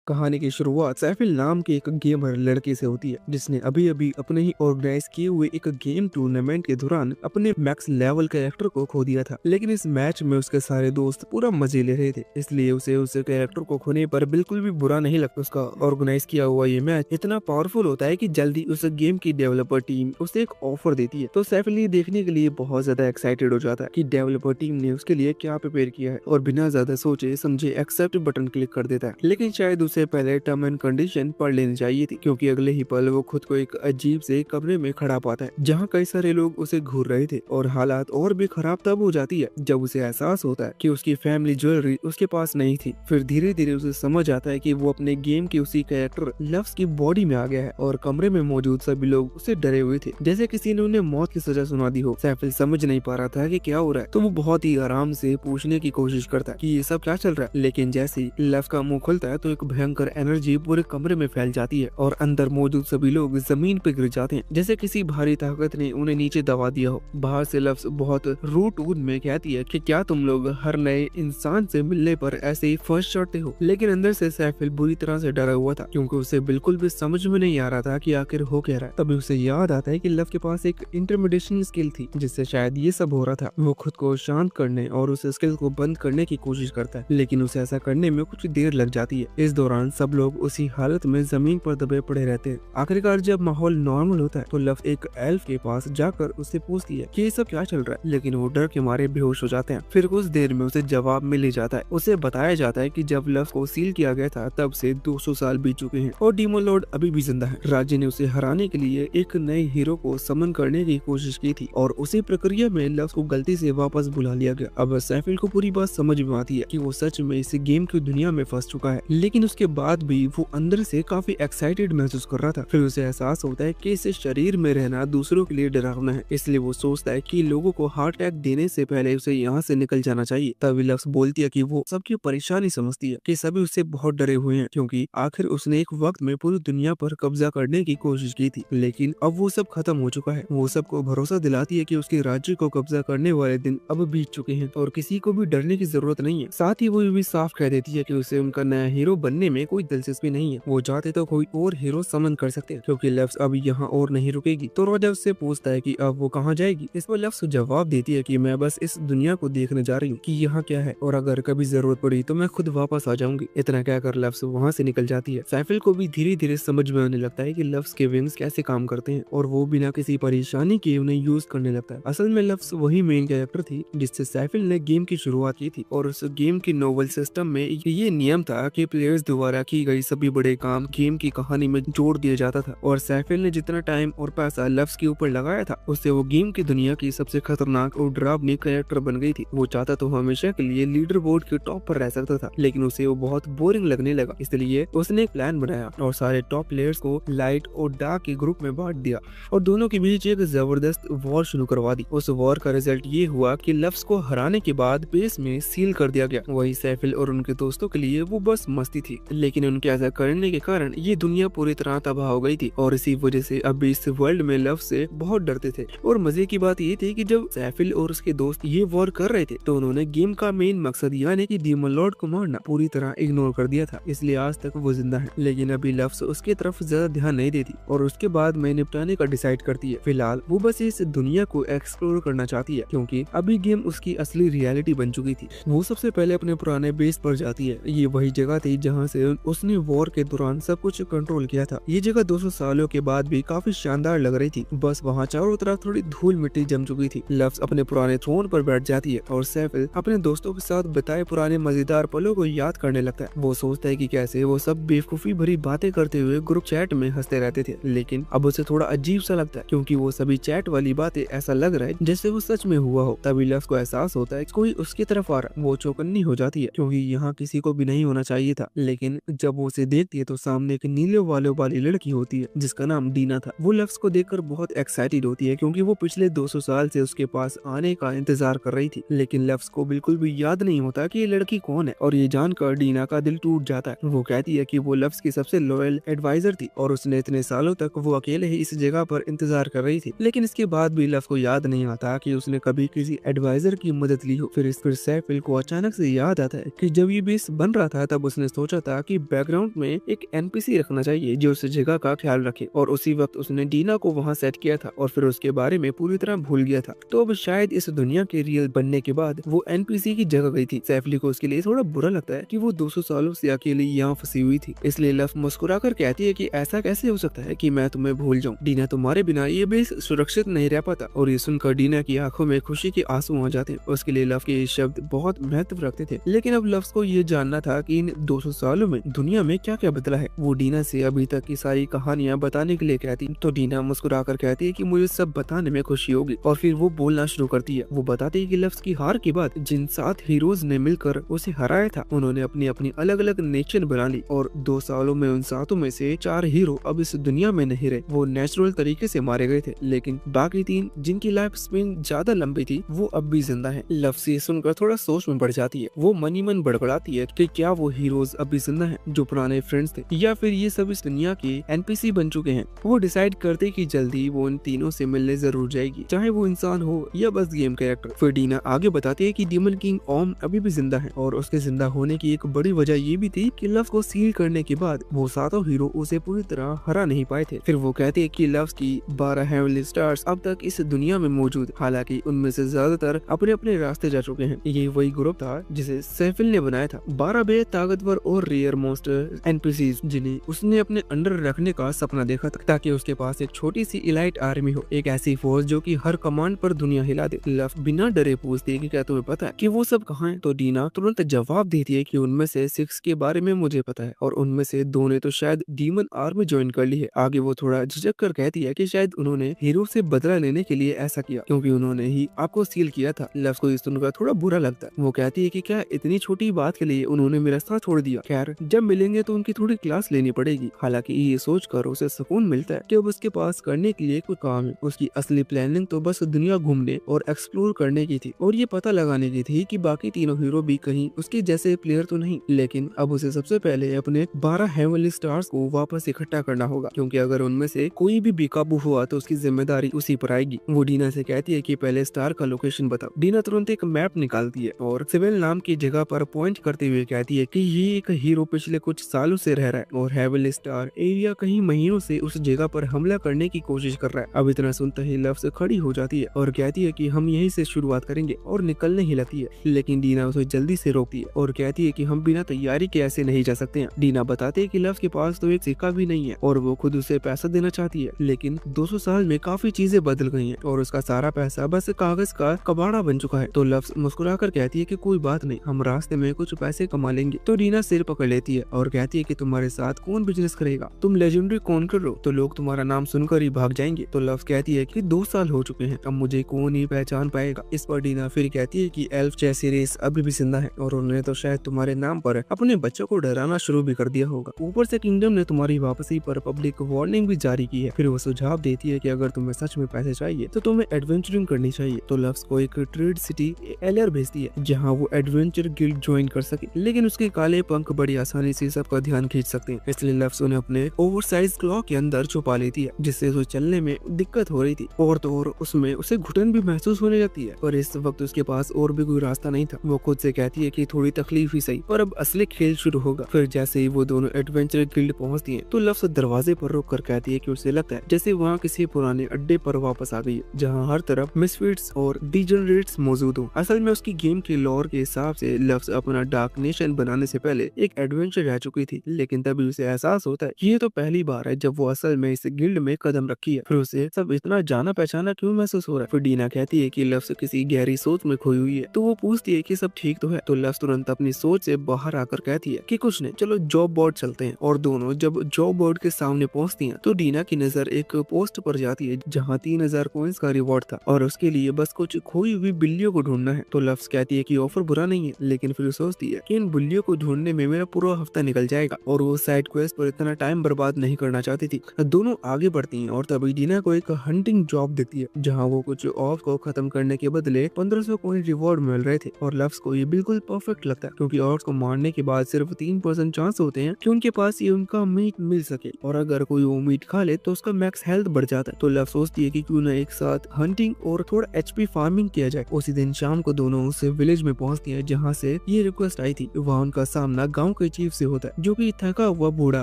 कहानी की शुरुआत सैफिल नाम के एक गेमर लड़के से होती है जिसने अभी अभी अपने ही ऑर्गेनाइज किए हुए एक गेम टूर्नामेंट के दौरान अपने मैक्स लेवल कैरेक्टर को खो दिया था। लेकिन इस मैच में उसके सारे दोस्त पूरा मजे ले रहे थे, इसलिए उसे उस कैरेक्टर को खोने पर बिल्कुल भी बुरा नहीं लगता। उसका ऑर्गेनाइज किया हुआ ये मैच इतना पावरफुल होता है कि जल्दी उस गेम की डेवलपर टीम उसे एक ऑफर देती है। तो सैफिल ये देखने के लिए बहुत ज्यादा एक्साइटेड हो जाता है कि डेवलपर टीम ने उसके लिए क्या प्रिपेयर किया है और बिना ज्यादा सोचे समझे एक्सेप्ट बटन क्लिक कर देता है। लेकिन शायद उसे पहले टर्म एंड कंडीशन पढ़ लेनी चाहिए थी, क्योंकि अगले ही पल वो खुद को एक अजीब से कमरे में खड़ा पाता है जहाँ कई सारे लोग उसे घूर रहे थे। और हालात और भी खराब तब हो जाती है जब उसे एहसास होता है कि उसकी फैमिली ज्वेलरी उसके पास नहीं थी। फिर धीरे धीरे उसे समझ आता है कि वो अपने गेम के उसी कैरेक्टर लव्स की बॉडी में आ गया है और कमरे में मौजूद सभी लोग उसे डरे हुए थे, जैसे किसी ने उन्हें मौत की सजा सुना दी हो। सैफिल समझ नहीं पा रहा था कि क्या हो रहा है, तो वो बहुत ही आराम से पूछने की कोशिश करता है कि ये सब क्या चल रहा है। लेकिन जैसे ही लव का मुंह खुलता है तो एक भयंकर एनर्जी पूरे कमरे में फैल जाती है और अंदर मौजूद सभी लोग जमीन पर गिर जाते हैं, जैसे किसी भारी ताकत ने उन्हें नीचे दबा दिया हो। बाहर से लव्स बहुत रूट टून में कहती है कि क्या तुम लोग हर नए इंसान से मिलने पर ऐसे ही फर्स्ट चढ़ते हो। लेकिन अंदर से सैफिल बुरी तरह से डरा हुआ था, क्योंकि उसे बिल्कुल भी समझ में नहीं आ रहा था कि आखिर हो क्या रहा है। तभी उसे याद आता है कि लव के पास एक इंटरमीडिएशन स्किल थी जिससे शायद ये सब हो रहा था। वो खुद को शांत करने और उस स्किल को बंद करने की कोशिश करता है, लेकिन उसे ऐसा करने में कुछ देर लग जाती है। इस दौरान सब लोग उसी हालत में जमीन पर दबे पड़े रहते हैं। आखिरकार जब माहौल नॉर्मल होता है तो लव एक एल्फ के पास जाकर उससे पूछती है कि ये सब क्या चल रहा है, लेकिन वो डर के मारे बेहोश हो जाते हैं। फिर कुछ देर में उसे जवाब मिल ही जाता है। उसे बताया जाता है कि जब लव को सील किया गया था तब से 200 साल बीत चुके हैं और डीमन लॉर्ड अभी भी जिंदा है। राज्य ने उसे हराने के लिए एक नए हीरो को समन करने की कोशिश की थी और उसी प्रक्रिया में लव को गलती से वापस बुला लिया गया। अब सैफिल को पूरी बात समझ में आती है कि वो सच में इस गेम की दुनिया में फंस चुका है, लेकिन उसके बाद भी वो अंदर से काफी एक्साइटेड महसूस कर रहा था। फिर उसे एहसास होता है कि इस शरीर में रहना दूसरों के लिए डरावना है, इसलिए वो सोचता है कि लोगों को हार्ट अटैक देने से पहले उसे यहाँ से निकल जाना चाहिए। तभी लव्स बोलती है कि वो सबकी परेशानी समझती है कि सभी उससे बहुत डरे हुए हैं, क्योंकि आखिर उसने एक वक्त में पूरी दुनिया पर कब्जा करने की कोशिश की थी, लेकिन अब वो सब खत्म हो चुका है। वो सबको भरोसा दिलाती है कि उसके राज्य को कब्जा करने वाले दिन अब बीत चुके हैं और किसी को भी डरने की जरूरत नहीं है। साथ ही वो ये भी साफ कह देती है कि उसे उनका नया हीरो बनने में कोई दिलचस्पी नहीं है। वो चाहते तो कोई और हीरो समन कर सकते हैं, क्योंकि लव्स अब यहाँ और नहीं रुकेगी। तो रोजा उससे पूछता है कि अब वो कहाँ जाएगी। इस पर लव्स जवाब देती है कि मैं बस इस दुनिया को देखने जा रही हूँ कि यहाँ क्या है, और अगर कभी जरूरत पड़ी तो मैं खुद वापस आ जाऊंगी। इतना कहकर लव्स वहाँ से निकल जाती है। सैफिल को भी धीरे धीरे समझ में आने लगता है कि लव्स के विंग्स कैसे काम करते हैं और वो बिना किसी परेशानी के उन्हें यूज करने लगता है। असल में लव्स वही मेन कैरेक्टर थी जिससे सैफिल ने गेम की शुरुआत की थी, और उस गेम की नोवेल सिस्टम में ये नियम था कि प्लेयर्स द्वारा की गई सभी बड़े काम गेम की कहानी में जोड़ दिया जाता था। और सैफिल ने जितना टाइम और पैसा लव्स के ऊपर लगाया था उससे वो गेम की दुनिया की सबसे खतरनाक और डरावनी कैरेक्टर बन गई थी। वो चाहता तो हमेशा के लिए लीडर बोर्ड के टॉप पर रह सकता था, लेकिन उसे वो बहुत बोरिंग लगने लगा। इसलिए उसने एक प्लान बनाया और सारे टॉप प्लेयर्स को लाइट और डार्क के ग्रुप में बांट दिया और दोनों के बीच एक जबरदस्त वॉर शुरू करवा दी। उस वॉर का रिजल्ट ये हुआ कि लव्स को हराने के बाद बेस में सील कर दिया गया। वही सैफिल और उनके दोस्तों के लिए वो बस मस्ती थी, लेकिन उनके ऐसा करने के कारण ये दुनिया पूरी तरह तबाह हो गई थी और इसी वजह से अब इस वर्ल्ड में लव से बहुत डरते थे। और मजे की बात ये थी कि जब सैफिल और उसके दोस्त ये वॉर कर रहे थे तो उन्होंने गेम का मेन मकसद यानी कि डीमन लॉर्ड को मारना पूरी तरह इग्नोर कर दिया था, इसलिए आज तक वो जिंदा है। लेकिन अभी लव्स उसके तरफ ज्यादा ध्यान नहीं देती और उसके बाद मैं निपटाने का डिसाइड करती है। फिलहाल वो बस इस दुनिया को एक्सप्लोर करना चाहती है, क्योंकि अभी गेम उसकी असली रियलिटी बन चुकी थी। वो सबसे पहले अपने पुराने बेस पर जाती है। ये वही जगह थी जहाँ से उसने वॉर के दौरान सब कुछ कंट्रोल किया था। ये जगह 200 सालों के बाद भी काफी शानदार लग रही थी, बस वहाँ चारों तरफ थोड़ी धूल मिट्टी जम चुकी थी। लव्स अपने पुराने थ्रोन पर बैठ जाती है और सैफिल अपने दोस्तों के साथ बिताए पुराने मजेदार पलों को याद करने लगता है। वो सोचता है कि कैसे वो सब बेवकूफी भरी बातें करते हुए ग्रुप चैट में हंसते रहते थे, लेकिन अब उसे थोड़ा अजीब सा लगता है, क्योंकि वो सभी चैट वाली बातें ऐसा लग रहा है जैसे वो सच में हुआ हो। तभी लव्स को एहसास होता है कोई उसकी तरफ आ रहा। वो चौकन्नी हो जाती है, क्योंकि यहाँ किसी को भी नहीं होना चाहिए था, लेकिन जब वो उसे देखती है तो सामने एक नीले वालों वाली लड़की होती है जिसका नाम डीना था। वो लव्स को देखकर बहुत एक्साइटेड होती है, क्योंकि वो पिछले 200 साल से उसके पास आने का इंतजार कर रही थी, लेकिन लव्स को बिल्कुल भी याद नहीं होता कि ये लड़की कौन है। और ये जानकर डीना का दिल टूट जाता है। वो कहती है कि वो लव्स की सबसे लॉयल एडवाइजर थी और उसने इतने सालों तक वो अकेले ही इस जगह पर इंतजार कर रही थी, लेकिन इसके बाद भी लव्स को याद नहीं आता कि उसने कभी किसी एडवाइजर की मदद ली हो। फिर सैफिल को अचानक से याद आता है कि जब ये बेस बन रहा था तब उसने सोचा था था कि बैकग्राउंड में एक एनपीसी रखना चाहिए जो उस जगह का ख्याल रखे, और उसी वक्त उसने डीना को वहाँ सेट किया था और फिर उसके बारे में पूरी तरह भूल गया था। तो अब शायद इस दुनिया के रियल बनने के बाद वो एनपीसी की जगह गई थी। सैफ अली को उसके लिए थोड़ा बुरा लगता है कि वो 200 सालों से अकेली यहाँ फंसी हुई थी, इसलिए लव मुस्कुराकर कहती है कि ऐसा कैसे हो सकता है कि मैं तुम्हें भूल जाऊं। डीना तुम्हारे बिना ये बेस सुरक्षित नहीं रह पाता, और ये सुनकर डीना की आंखों में खुशी के आंसू आ जाते हैं। उसके लिए लव के ये शब्द बहुत महत्व रखते थे, लेकिन अब लव को ये जानना था कि इन 200 सालों में दुनिया में क्या क्या बदला है। वो डीना से अभी तक की सारी कहानियां बताने के लिए कहती, तो डीना मुस्कुराकर कहती है कि मुझे सब बताने में खुशी होगी, और फिर वो बोलना शुरू करती है। वो बताती है कि लव की हार के बाद जिन 7 हीरोज ने मिलकर उसे हराया था, उन्होंने अपनी अपनी अलग अलग नेशन बना ली, और 2 सालों में उन 7 में से 4 हीरो अब इस दुनिया में नहीं रहे। वो नेचुरल तरीके से मारे गए थे, लेकिन बाकी 3 जिनकी लाइफ स्पेन ज्यादा लंबी थी वो अब भी जिंदा हैं। लव से सुनकर थोड़ा सोच में पड़ जाती है। वो मन ही मन बड़बड़ाती है कि क्या वो हीरोज अब भी जिंदा हैं जो पुराने फ्रेंड्स थे, या फिर ये सब इस दुनिया के एनपीसी बन चुके हैं। वो डिसाइड करते कि जल्दी वो उन तीनों से मिलने जरूर जाएगी, चाहे वो इंसान हो या बस गेम कैरेक्टर। फिर डीना आगे बताती है कि डीमन किंग ओम अभी भी जिंदा है, और उसके जिंदा होने की एक बड़ी वजह ये भी थी कि लव को सील करने के बाद वो 7 हीरो उसे पूरी तरह हरा नहीं पाए थे। फिर वो कहते हैं कि लव की 12 हेवनली स्टार्स अब तक इस दुनिया में मौजूद, हालांकि उनमें से ज्यादातर अपने अपने रास्ते जा चुके हैं। ये वही ग्रुप था जिसे सैफिल ने बनाया था, 12 बेहद ताकतवर और रेयर मॉन्स्टर एनपीसीज जिन्हें उसने अपने अंडर रखने का सपना देखा था, ताकि उसके पास एक छोटी सी इलाइट आर्मी हो, एक ऐसी फोर्स जो कि हर कमांड पर दुनिया हिला दे। लव बिना डरे पूछती है कि क्या तुम्हें पता है कि वो सब कहाँ हैं? तो डीना तुरंत जवाब देती है कि उनमें से 6 के बारे में मुझे पता है, और उनमें से 2 ने तो शायद डीमन आर्मी ज्वाइन कर ली है। आगे वो थोड़ा झिझक कर कहती है कि शायद उन्होंने हीरो से बदला लेने के लिए ऐसा किया, क्योंकि उन्होंने ही आपको सील किया था। लव को इस सुनकर थोड़ा बुरा लगता है। वो कहती है कि क्या इतनी छोटी बात के लिए उन्होंने मेरा साथ छोड़ दिया? खैर, जब मिलेंगे तो उनकी थोड़ी क्लास लेनी पड़ेगी। हालांकि ये सोचकर उसे सुकून मिलता है कि अब उसके पास करने के लिए कोई काम है। उसकी असली प्लानिंग तो बस दुनिया घूमने और एक्सप्लोर करने की थी, और ये पता लगाने की थी कि बाकी तीनों हीरो भी कहीं उसके जैसे प्लेयर तो नहीं। लेकिन अब उसे सबसे पहले अपने 12 हेवनली स्टार्स को वापस इकट्ठा करना होगा, क्योंकि अगर उनमें से कोई भी बेकाबू हुआ तो उसकी जिम्मेदारी उसी पर आएगी। वो डीना से कहती है कि पहले स्टार का लोकेशन बताओ। डीना तुरंत एक मैप निकालती है और सिविल नाम की जगह पर पॉइंट करते हुए कहती है कि ये एक हीरो पिछले कुछ सालों से रह रहा है, और हेवनली स्टार एरिया कहीं महीनों से उस जगह पर हमला करने की कोशिश कर रहा है। अब इतना सुनते ही लव से खड़ी हो जाती है और कहती है कि हम यहीं से शुरुआत करेंगे, और निकलने ही लगती है। लेकिन डीना उसे जल्दी से रोकती है और कहती है कि हम बिना तैयारी के ऐसे नहीं जा सकते हैं। डीना बताते है कि लव के पास तो एक सिक्का भी नहीं है, और वो खुद उसे पैसा देना चाहती है, लेकिन 200 साल में काफी चीजें बदल गई हैं, और उसका सारा पैसा बस कागज का कबाड़ा बन चुका है। तो लव मुस्कुराकर कहती है कि कोई बात नहीं, हम रास्ते में कुछ पैसे कमा लेंगे। तो डीना सिर पकड़ लेती है और कहती है कि तुम्हारे साथ कौन बिजनेस करेगा? तुम लेजेंडरी कॉन्कर हो, तो लोग तुम्हारा नाम सुनकर ही भाग जाएंगे। तो लव कहती है कि 2 साल हो चुके हैं, अब मुझे कौन ही पहचान पाएगा। इस पर डीना फिर कहती है कि एल्फ जैसी रेस अभी भी जिंदा है, और उन्होंने तो शायद तुम्हारे नाम पर अपने बच्चों को डराना शुरू भी कर दिया होगा। ऊपर से किंगडम ने तुम्हारी वापसी पर पब्लिक वार्निंग भी जारी की है। फिर वो सुझाव देती है कि अगर तुम्हें सच में पैसे चाहिए तो तुम्हें एडवेंचरिंग करनी चाहिए। तो लव्स को एक ट्रेड सिटी एलियर भेजती है, जहाँ वो एडवेंचर गिल्ड ज्वाइन कर सके, लेकिन उसके काले पंख बड़ी आसानी से सबका ध्यान खींच सकते हैं। इसलिए लव्स उन्हें अपने ओवरसाइज क्लॉ के अंदर छुपा लेती है, जिससे उसे चलने में दिक्कत हो रही थी, और तो और उसमें उसे घुटन भी महसूस होने लगती है। पर इस वक्त उसके पास और भी कोई रास्ता नहीं था। वो खुद से कहती है कि थोड़ी तकलीफ ही सही, पर अब असली खेल शुरू होगा। फिर जैसे ही वो दोनों एडवेंचर गिल्ड पहुंचती हैं, तो लव्स दरवाजे पर रुक कर कहती है कि उसे लगता है जैसे वहाँ किसी पुराने अड्डे पर वापस आ गई है, जहाँ हर तरफ मिसफिट्स और डिजनरेट्स मौजूद हो। असल में उसकी गेम के लॉर के हिसाब से लव्स अपना डार्क नेशन बनाने से पहले एक एडवेंचर रह चुकी थी, लेकिन तभी उसे एहसास होता है ये तो पहली बार है जब वो असल में इस गिल्ड में कदम रखी है। फिर उसे सब इतना जाना पहचाना क्यों महसूस हो रहा है। फिर डीना कहती है कि लव्स किसी गहरी सोच में खोई हुई है, तो वो पूछती है कि सब ठीक तो है। तो लव्स तुरंत अपनी सोच से बाहर आकर कहती है कि कुछ नहीं, चलो जॉब बोर्ड चलते हैं। और दोनों जब जॉब बोर्ड के सामने पहुंचती हैं, तो डीना की नजर एक पोस्ट पर जाती है जहां 3000 कॉइंस का रिवॉर्ड था, और उसके लिए बस कुछ खोई हुई बिल्लियों को ढूंढना है। तो लव्स कहती है कि ऑफर बुरा नहीं है, लेकिन फिर सोचती है कि इन बिल्लियों को ढूंढने में मेरा पूरा हफ्ता निकल जाएगा, और वो साइड क्वेस्ट पर इतना टाइम बर्बाद नहीं करना चाहती थी। दोनों आगे बढ़ती हैं, और तभी डीना को एक हंटिंग जॉब दिखती है, जहां वो कुछ ऑफ को खत्म करने के बदले 1500 कॉइन रिवॉर्ड मिल रहे थे। और लव्स को ये बिल्कुल परफेक्ट लगता है, क्योंकि ऑर्ड्स को मारने के बाद सिर्फ 3% चांस होते हैं कि उनके पास ये उनका मीट मिल सके, और अगर कोई वो मीट खा ले तो उसका मैक्स हेल्थ बढ़ जाता है। तो लव सोचती है कि क्यों ना एक साथ हंटिंग और थोड़ा एचपी फार्मिंग किया जाए। उसी दिन शाम को दोनों उस विलेज में पहुंचती हैं जहां से ये रिक्वेस्ट आई थी। वहाँ उनका सामना गांव के के चीफ से होता है, जो कि थका हुआ बूढ़ा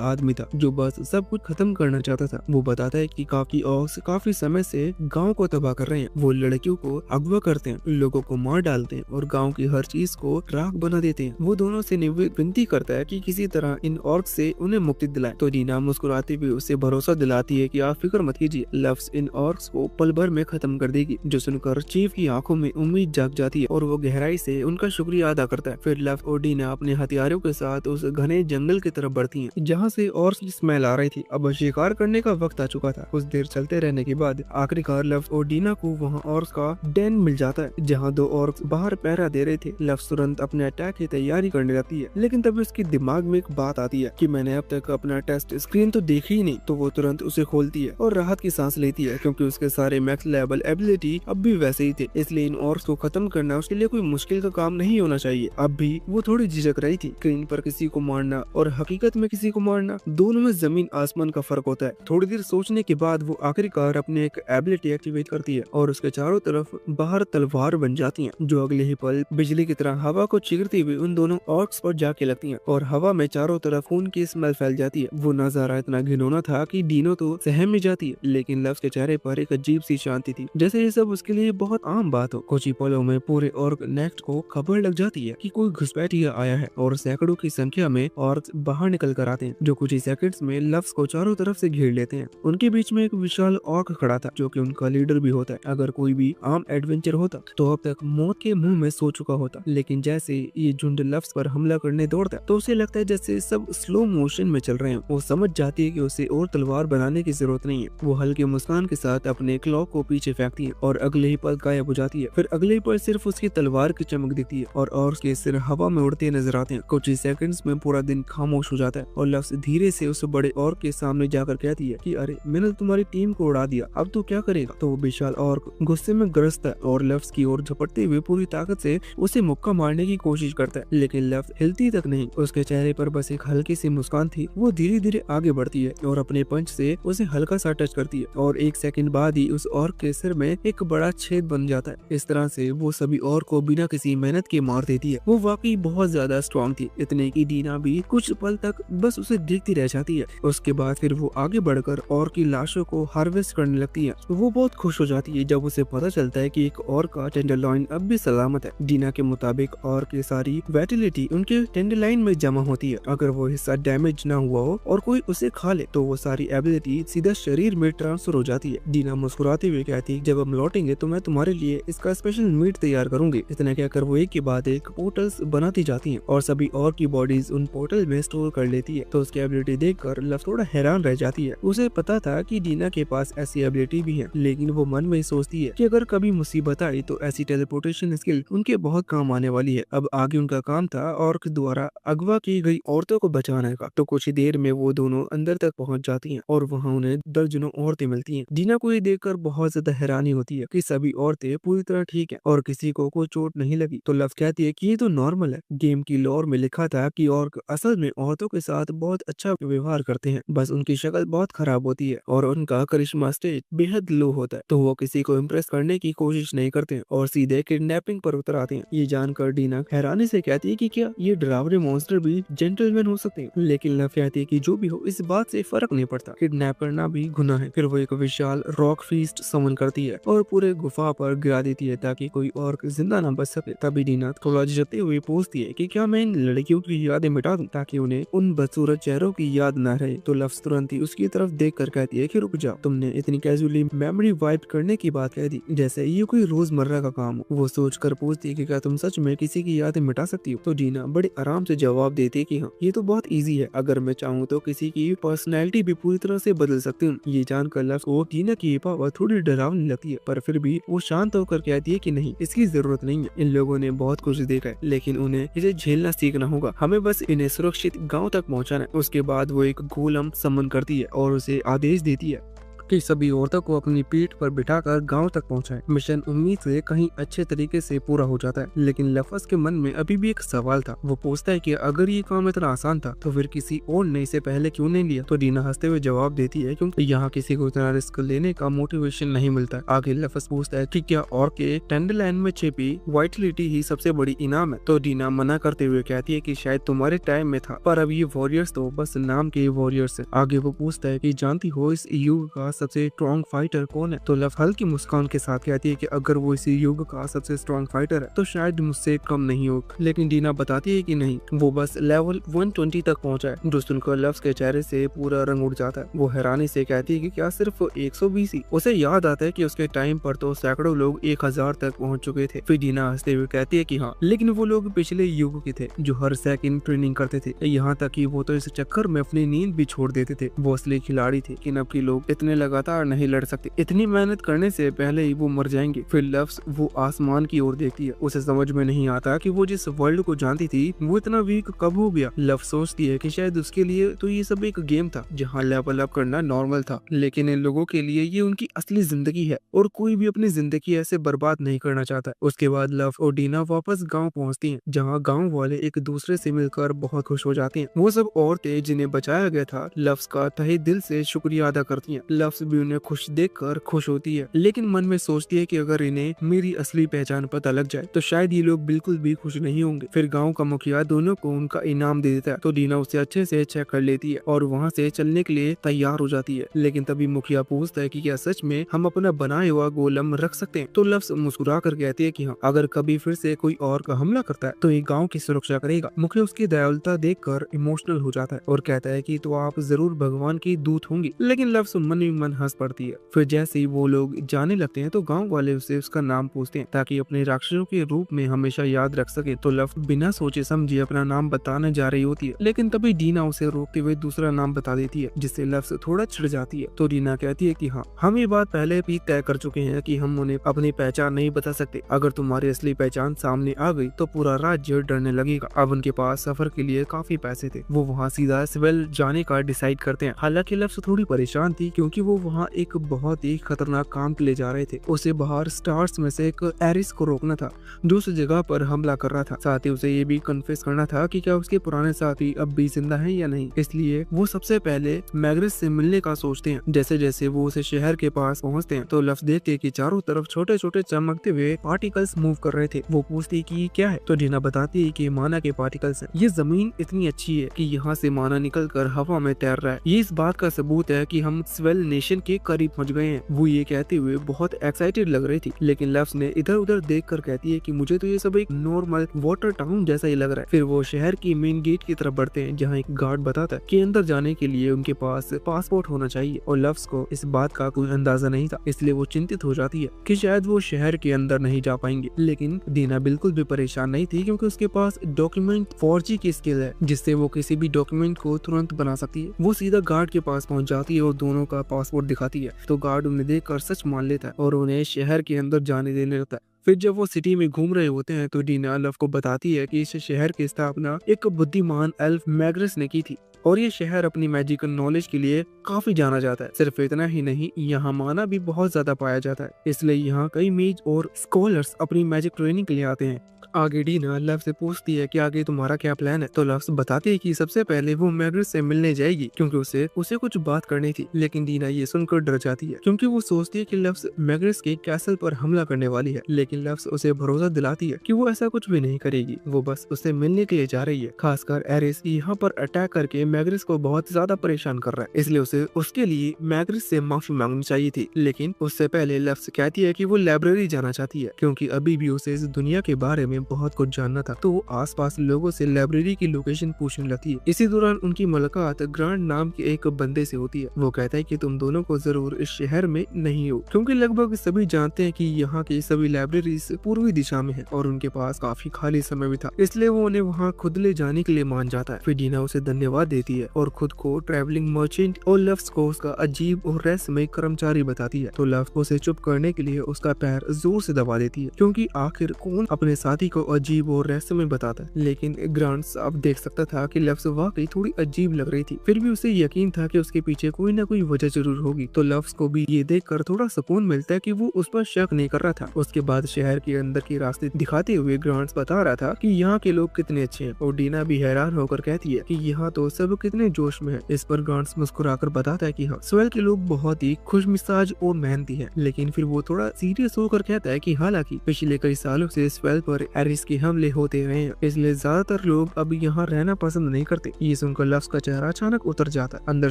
आदमी था जो बस सब कुछ खत्म करना चाहता था। वो बताता है कि काफी ऑक्स काफी समय से गांव को तबाह कर रहे हैं। वो लड़कियों को अगवा करते हैं, लोगों को मार डालते हैं और गांव की हर चीज को राख बना देते हैं। वो दोनों से विनती करता है कि किसी तरह इन ऑर्क से उन्हें मुक्ति दिलाए। तो डीना मुस्कुराती हुई उसे भरोसा दिलाती है कि आप फिक्र मत कीजिए, लफ्ज इन ऑर्क्स को पल भर में खत्म कर देगी। जो सुनकर चीफ की आंखों में उम्मीद जाग जाती है और वो गहराई से उनका शुक्रिया अदा करता है। फिर लफ्ज और डीना अपने हथियारों के साथ उस घने जंगल की तरफ बढ़ती हैं, जहाँ से ऑर्क्स की स्मेल आ रही थी। अब शिकार करने का वक्त आ चुका था। कुछ देर चलते रहने के बाद आखिरकार लफ्ज और डीना को वहाँ ऑर्क्स का डेन मिल जाता है, जहाँ दो ऑर्क्स बाहर पहरा दे रहे थे। लफ्ज तुरंत अपने अटैक की तैयारी करने लगती है, लेकिन तभी उसके दिमाग में एक बात आती है कि मैंने अब तक अपना टेस्ट स्क्रीन तो देखी ही नहीं। तो वो तुरंत उसे खोलती है और राहत की सांस लेती है, क्योंकि उसके सारे मैक्स लेवल एबिलिटी अब भी वैसे ही थे। इसलिए इन ऑर्क्स को खत्म करना उसके लिए कोई मुश्किल का काम नहीं होना चाहिए। अब भी वो थोड़ी झिझक रही थी। स्क्रीन पर किसी को मारना और हकीकत में किसी को मारना, दोनों में जमीन आसमान का फर्क होता है। थोड़ी देर सोचने के बाद वो आखिरकार अपने एक एबिलिटी एक्टिवेट करती है और उसके चारों तरफ बाहर तलवार बन जाती हैं, जो अगले ही पल बिजली की तरह हवा को चीरती हुई उन दोनों ऑर्क्स पर जाके लगती हैं और हवा में चारों तरफ खून की स्मेल फैल जाती है। वो नजारा इतना घिनौना था कि डीनो तो सहम में जाती है, लेकिन लफ्ज के चेहरे पर एक अजीब सी शांति थी, जैसे ये सब उसके लिए बहुत आम बात हो। कुछ ही पलों में पूरे ऑर्क नेक्स्ट को खबर लग जाती है कि कोई घुसपैठिया आया है और सैकड़ों की संख्या में ऑर्क्स बाहर निकल कर आते हैं, जो कुछ ही सेकंड्स में लफ्ज को चारों तरफ से घेर लेते हैं। उनके बीच में एक विशाल ऑर्क खड़ा था, जो कि उनका लीडर भी होता है। अगर कोई भी आम एडवेंचर होता तो अब तक मौत के मुंह में सो चुका होता, लेकिन जैसे ये झुंड लफ्ज पर हमला करने दौड़ता है तो उसे लगता है जैसे सब स्लो मोशन में चल रहे हैं। वो समझ जाती है कि उसे और तलवार बनाने की जरूरत नहीं है। वो हल्के मुस्कान के साथ अपने क्लॉक को पीछे फेंकती है और अगले ही पल गायब हो जाती है। फिर अगले ही पल सिर्फ उसकी तलवार की चमक दिखती है और उसके सिर हवा में उड़ते नजर आते हैं। कुछ ही सेकंड्स में पूरा दिन खामोश हो जाता है और लफ्ज धीरे से उस बड़े ऑर्क के सामने जाकर कहती है कि अरे मैंने तुम्हारी टीम को उड़ा दिया, अब तू क्या करेगा। तो वो विशाल ऑर्क गुस्से में ग्रस्त है और लफ्ज की ओर झपटते हुए पूरी ताकत से उसे मुक्का मारने की कोशिश करता है, लेकिन लफ्ज हिलती तक नहीं। उसके चेहरे पर बस एक हल्की सी मुस्कान थी। वो धीरे धीरे आगे बढ़ती है और अपने पंच से उसे हल्का सा टच करती है और एक सेकंड बाद ही उस ऑर्क के सिर में एक बड़ा छेद बन जाता है। इस तरह से वो सभी ऑर्क को बिना किसी मेहनत के मार देती है। वो वाकई बहुत ज्यादा स्ट्रॉन्ग थी, इतने की डीना भी कुछ पल तक बस उसे देखती रह जाती है। उसके बाद फिर वो आगे बढ़कर ऑर्क की लाशों को हार्वेस्ट करने लगती है। वो बहुत खुश हो जाती है जब उसे पता चलता है कि एक ऑर्क का टेंडरलॉइन अब भी सलामत है। डीना के मुताबिक ऑर्क की सारी वाइटलिटी उनके टेंडरलाइन में जमा होती है। अगर वो हिस्सा डैमेज ना हुआ हो और कोई उसे खा ले तो वो सारी एबिलिटी सीधा शरीर में ट्रांसफर हो जाती है। डीना मुस्कुराते हुए कहती है जब हम लौटेंगे तो मैं तुम्हारे लिए इसका स्पेशल मीट तैयार करूंगी। इतना कहकर वो एक के बाद एक पोर्टल्स बनाती जाती हैं और सभी ऑर्क की बॉडीज उन पोर्टल में स्टोर कर लेती है। तो उसकी एबिलिटी देखकर लव थोड़ा हैरान रह जाती है। उसे पता था कि डीना के पास ऐसी एबिलिटी भी है, लेकिन वो मन में सोचती है कि अगर कभी मुसीबत आई तो ऐसी टेलीपोर्टेशन स्किल उनके बहुत काम आने वाली है। अब आगे उनका काम था ऑर्क द्वारा अगवा की गई औरतों को बचाने का। तो कुछ ही देर में वो दोनों अंदर तक पहुंच जाती हैं और वहां उन्हें दर्जनों औरतें मिलती हैं। डीना को ये देखकर बहुत ज्यादा हैरानी होती है कि सभी औरतें पूरी तरह ठीक हैं और किसी को कोई चोट नहीं लगी। तो लव कहती है कि ये तो नॉर्मल है, गेम की लॉर में लिखा था कि ऑर्क असल में औरतों के साथ बहुत अच्छा व्यवहार करते हैं, बस उनकी शक्ल बहुत खराब होती है और उनका करिश्मा स्टेज बेहद लो होता है। तो वो किसी को इम्प्रेस करने की कोशिश नहीं करते और सीधे किडनैपिंग पर उतर आते हैं। ये जानकर डीना हैरानी से कहती है कि क्या ये डरावने मॉन्स्टर भी जेंटलमैन हो सकते हैं, लेकिन लव कहती है कि जो भी हो इस बात से फर्क नहीं पड़ता, किडनैप करना भी गुनाह है। फिर वो एक विशाल रॉक फीस्ट समन करती है और पूरे गुफा पर गिरा देती है ताकि कोई ऑर्क जिंदा न बच सके। तभी डीना थोड़ा झिझकते हुए पूछती है कि क्या मैं इन लड़कियों की यादें मिटा दूं ताकि उन्हें उन बदसूरत चेहरों की याद न रहे। तो लफ्ज तुरंत ही उसकी तरफ देख कर कहती है कि रुक जाओ, तुमने इतनी कैजुअली मेमोरी वाइप करने की बात कह दी जैसे ये कोई रोजमर्रा का काम हो। वो सोच कर पूछती है कि क्या तुम सच में किसी की यादें मिटा सकती हो। तो डीना बड़े आराम से जवाब देती है कि हाँ, ये तो बहुत ईजी है, अगर मैं चाहूँ तो किसी की पर्सनैलिटी भी पूरी तरह से बदल सकती हूँ। ये जानकर लफ्ज को डीना की पावर थोड़ी डरावनी लगती है, पर फिर भी वो शांत होकर कहती है कि नहीं, इसकी जरूरत नहीं है। इन लोगों ने बहुत कुछ देखा है, लेकिन उन्हें इसे झेलना सीखना होगा। हमें बस इन्हें सुरक्षित गांव तक पहुंचाना है। उसके बाद वो एक गोलम समन करती है और उसे आदेश देती है कि सभी औरतों को अपनी पीठ पर बिठाकर गांव तक पहुंचाए। मिशन उम्मीद से कहीं अच्छे तरीके से पूरा हो जाता है, लेकिन लफज के मन में अभी भी एक सवाल था। वो पूछता है कि अगर ये काम इतना आसान था तो फिर किसी और ने इसे पहले क्यों नहीं लिया। तो डीना हंसते हुए जवाब देती है क्योंकि यहाँ किसी को इतना रिस्क लेने का मोटिवेशन नहीं मिलता। आगे लफज पूछता है कि क्या और के टेंडरलैंड में छिपी वाइटलिटी ही सबसे बड़ी इनाम है। तो डीना मना करते हुए कहती है कि शायद तुम्हारे टाइम में था, पर अब ये वॉरियर्स तो बस नाम के वॉरियर्स है। आगे वो पूछता है कि जानती हो इस युग का सबसे स्ट्रॉन्ग फाइटर कौन है। तो लफ हल्की मुस्कान के साथ कहती है कि अगर वो इस युग का सबसे स्ट्रॉन्ग फाइटर है तो शायद मुझसे कम नहीं हो। लेकिन डीना बताती है कि नहीं, वो बस लेवल 120 तक पहुंचा है। जो सुनकर लफ्स के चेहरे से पूरा रंग उड़ जाता है। वो हैरानी से कहती है कि क्या सिर्फ 120 ही। उसे याद आता है कि उसके टाइम पर तो सैकड़ों लोग 1000 तक पहुंच चुके थे। फिर डीना हंसते हुए कहती है कि हाँ, लेकिन वो लोग पिछले युग के थे जो हर सेकंड ट्रेनिंग करते थे। यहाँ तक कि वो तो इस चक्कर में अपनी नींद भी छोड़ देते थे। वो असली खिलाड़ी थे, लेकिन अब के लोग इतने लगातार नहीं लड़ सकते। इतनी मेहनत करने से पहले ही वो मर जाएंगे। फिर लफ्स वो आसमान की ओर देखती है। उसे समझ में नहीं आता कि वो जिस वर्ल्ड को जानती थी वो इतना वीक कब हो गया। लफ्स सोचती है कि शायद उसके लिए तो ये सब एक गेम था जहाँ लेवल अप करना नॉर्मल था, लेकिन इन लोगों के लिए ये उनकी असली जिंदगी है और कोई भी अपनी जिंदगी ऐसे बर्बाद नहीं करना चाहता। उसके बाद लव और डीना वापस गांव पहुंचती हैं, जहां गांव वाले एक दूसरे से मिलकर बहुत खुश हो जाती हैं। वो सब औरतें जिन्हें बचाया गया था लफ्स का तहे दिल से शुक्रिया अदा करती हैं। लफ्स भी उन्हें खुश देखकर खुश होती है, लेकिन मन में सोचती है कि अगर इन्हें मेरी असली पहचान पता लग जाए तो शायद ये लोग बिल्कुल भी खुश नहीं होंगे। फिर गाँव का मुखिया दोनों को उनका इनाम दे देता है, तो डीना उसे अच्छे से चेक कर लेती है और वहाँ से चलने के लिए तैयार हो जाती है। लेकिन तभी मुखिया पूछता है कि क्या सच में हम अपना बनाया हुआ गोलम रख सकते हैं। तो लफ्स मुस्कुरा कर कहती है कि हाँ, अगर कभी फिर से कोई और का हमला करता है तो ये गांव की सुरक्षा करेगा। मुखिया उसकी दयालुता देखकर इमोशनल हो जाता है और कहता है कि तो आप जरूर भगवान की दूत होंगी। लेकिन लफ्स मन ही मन हंस पड़ती है। फिर जैसे ही वो लोग जाने लगते हैं तो गाँव वाले उसे उसका नाम पूछते हैं ताकि अपने राक्षसों के रूप में हमेशा याद रख सके। तो लफ्स बिना सोचे समझे अपना नाम बताने जा रही होती है, लेकिन तभी डीना उसे रोकते हुए दूसरा नाम बता देती है, जिससे लफ्स थोड़ा चिढ़ जाती है। तो डीना कहती है कि हाँ, हम ये बात पहले भी तय कर चुके हैं कि हम उन्हें अपनी पहचान नहीं बता सकते। अगर तुम्हारी असली पहचान सामने आ गई तो पूरा राज्य डरने लगेगा। अब उनके पास सफर के लिए काफी पैसे थे। वो वहाँ सीधा स्वेल जाने का डिसाइड करते हैं। हालांकि लफ्स थोड़ी परेशान थी क्योंकि वो वहाँ एक बहुत ही खतरनाक काम के लिए जा रहे थे। उसे बाहर स्टार्स में से एक एरिस को रोकना था जो उस जगह पर हमला कर रहा था। साथ ही उसे ये भी कन्फेस करना था कि क्या उसके पुराने साथी अब भी जिंदा हैं या नहीं। इसलिए वो सबसे पहले मैग्रेस से मिलने का सोचते हैं। जैसे जैसे वो उसे शहर के पास पहुंचते हैं तो लफ्स देखते कि चारों तरफ छोटे छोटे चमकते हुए पार्टिकल्स मूव कर रहे थे। वो पूछती कि ये क्या है, तो डीना बताती है कि माना के पार्टिकल्स हैं। ये जमीन इतनी अच्छी है कि यहाँ से माना निकलकर हवा में तैर रहा है। ये इस बात का सबूत है कि हम स्वेल नेशन के करीब पहुँच गए हैं। वो ये कहते हुए बहुत एक्साइटेड लग रही थी, लेकिन लफ्स ने इधर उधर देख कर कहती है कि मुझे तो ये सब एक नॉर्मल वाटर टाउन जैसा ही लग रहा है। फिर वो शहर की मेन गेट की तरफ बढ़ते हैं, जहाँ एक गार्ड बताता है कि अंदर जाने के लिए उनके पास पासपोर्ट होना चाहिए और लफ्स को इस बात का कोई अंदाजा नहीं था, इसलिए वो चिंतित हो जाती है कि शायद वो शहर के अंदर नहीं जा पाएंगे। लेकिन डीना बिल्कुल भी परेशान नहीं थी क्योंकि उसके पास डॉक्यूमेंट फॉर्जी की स्किल है, जिससे वो किसी भी डॉक्यूमेंट को तुरंत बना सकती है। वो सीधा गार्ड के पास पहुंच जाती है और दोनों का पासपोर्ट दिखाती है, तो गार्ड उन्हें देखकर सच मान लेता है और उन्हें शहर के अंदर जाने देने लगता है। फिर जब वो सिटी में घूम रहे होते हैं तो डीना लव को बताती है कि इस शहर की स्थापना एक बुद्धिमान एल्फ मैग्रेस ने की थी और ये शहर अपनी मैजिकल नॉलेज के लिए काफी जाना जाता है। सिर्फ इतना ही नहीं, यहाँ माना भी बहुत ज्यादा पाया जाता है, इसलिए यहाँ कई मेज और स्कॉलर्स अपनी मैजिक ट्रेनिंग के लिए आते हैं। आगे डीना लव से पूछती है कि आगे तुम्हारा क्या प्लान है, तो लव बताती है कि सबसे पहले वो मैग्रेस से मिलने जाएगी क्योंकि उसे कुछ बात करनी थी। लेकिन डीना ये सुनकर डर जाती है क्योंकि वो सोचती है कि लव्स मैग्रेस के कैसल पर हमला करने वाली है। लेकिन लव्स उसे भरोसा दिलाती है कि वो ऐसा कुछ भी नहीं करेगी, वो बस उससे मिलने के लिए जा रही है। खासकर एरिस यहाँ पर अटैक करके मैग्रेस को बहुत ज्यादा परेशान कर रहा है, इसलिए उसे उसके लिए मैग्रेस से माफी मांगनी चाहिए थी। लेकिन उससे पहले लव्स कहती है कि वो लाइब्रेरी जाना चाहती है क्योंकि अभी भी उसे इस दुनिया के बारे में बहुत कुछ जानना था। तो वो आसपास लोगों से लाइब्रेरी की लोकेशन पूछने लगती है। इसी दौरान उनकी मुलाकात ग्रांड नाम के एक बंदे से होती है। वो कहता है कि तुम दोनों को जरूर इस शहर में नहीं हो क्योंकि लगभग सभी जानते हैं कि यहाँ की सभी लाइब्रेरीज पूर्वी दिशा में है और उनके पास काफी खाली समय भी था, इसलिए वो उन्हें वहाँ खुद ले जाने के लिए मान जाता है। फिर डीना उसे धन्यवाद देती देती है और खुद को ट्रैवलिंग मर्चेंट और लफ्स को उसका अजीब और रहस्यमय कर्मचारी बताती है। तो लफ्स उसे चुप करने के लिए उसका पैर जोर से दबा देती है, क्योंकि आखिर कौन अपने साथी को अजीब और रहस्यमय बताता है। लेकिन ग्रांट अब देख सकता था कि लफ्स वाकई थोड़ी अजीब लग रही थी, फिर भी उसे यकीन था कि उसके पीछे कोई ना कोई वजह जरूर होगी। तो लफ्स को भी ये देखकर थोड़ा सुकून मिलता है कि वो उस पर शक नहीं कर रहा था। उसके बाद शहर के अंदर के रास्ते दिखाते हुए ग्रांट्स बता रहा था कि यहाँ के लोग कितने अच्छे हैं, और डीना भी हैरान होकर कहती है कि यहाँ तो सब कितने जोश में है। इस पर ग्रांट्स मुस्कुराकर बताता है कि हाँ, स्वेल के लोग बहुत ही खुश मिजाज और मेहनती हैं। लेकिन फिर वो थोड़ा सीरियस होकर कहता है कि हालांकि पिछले कई सालों से स्वेल पर एरिस के हमले होते रहे हैं, इसलिए ज्यादातर लोग अब यहाँ रहना पसंद नहीं करते। ये सुनकर लफ्स का चेहरा अचानक उतर जाता है। अंदर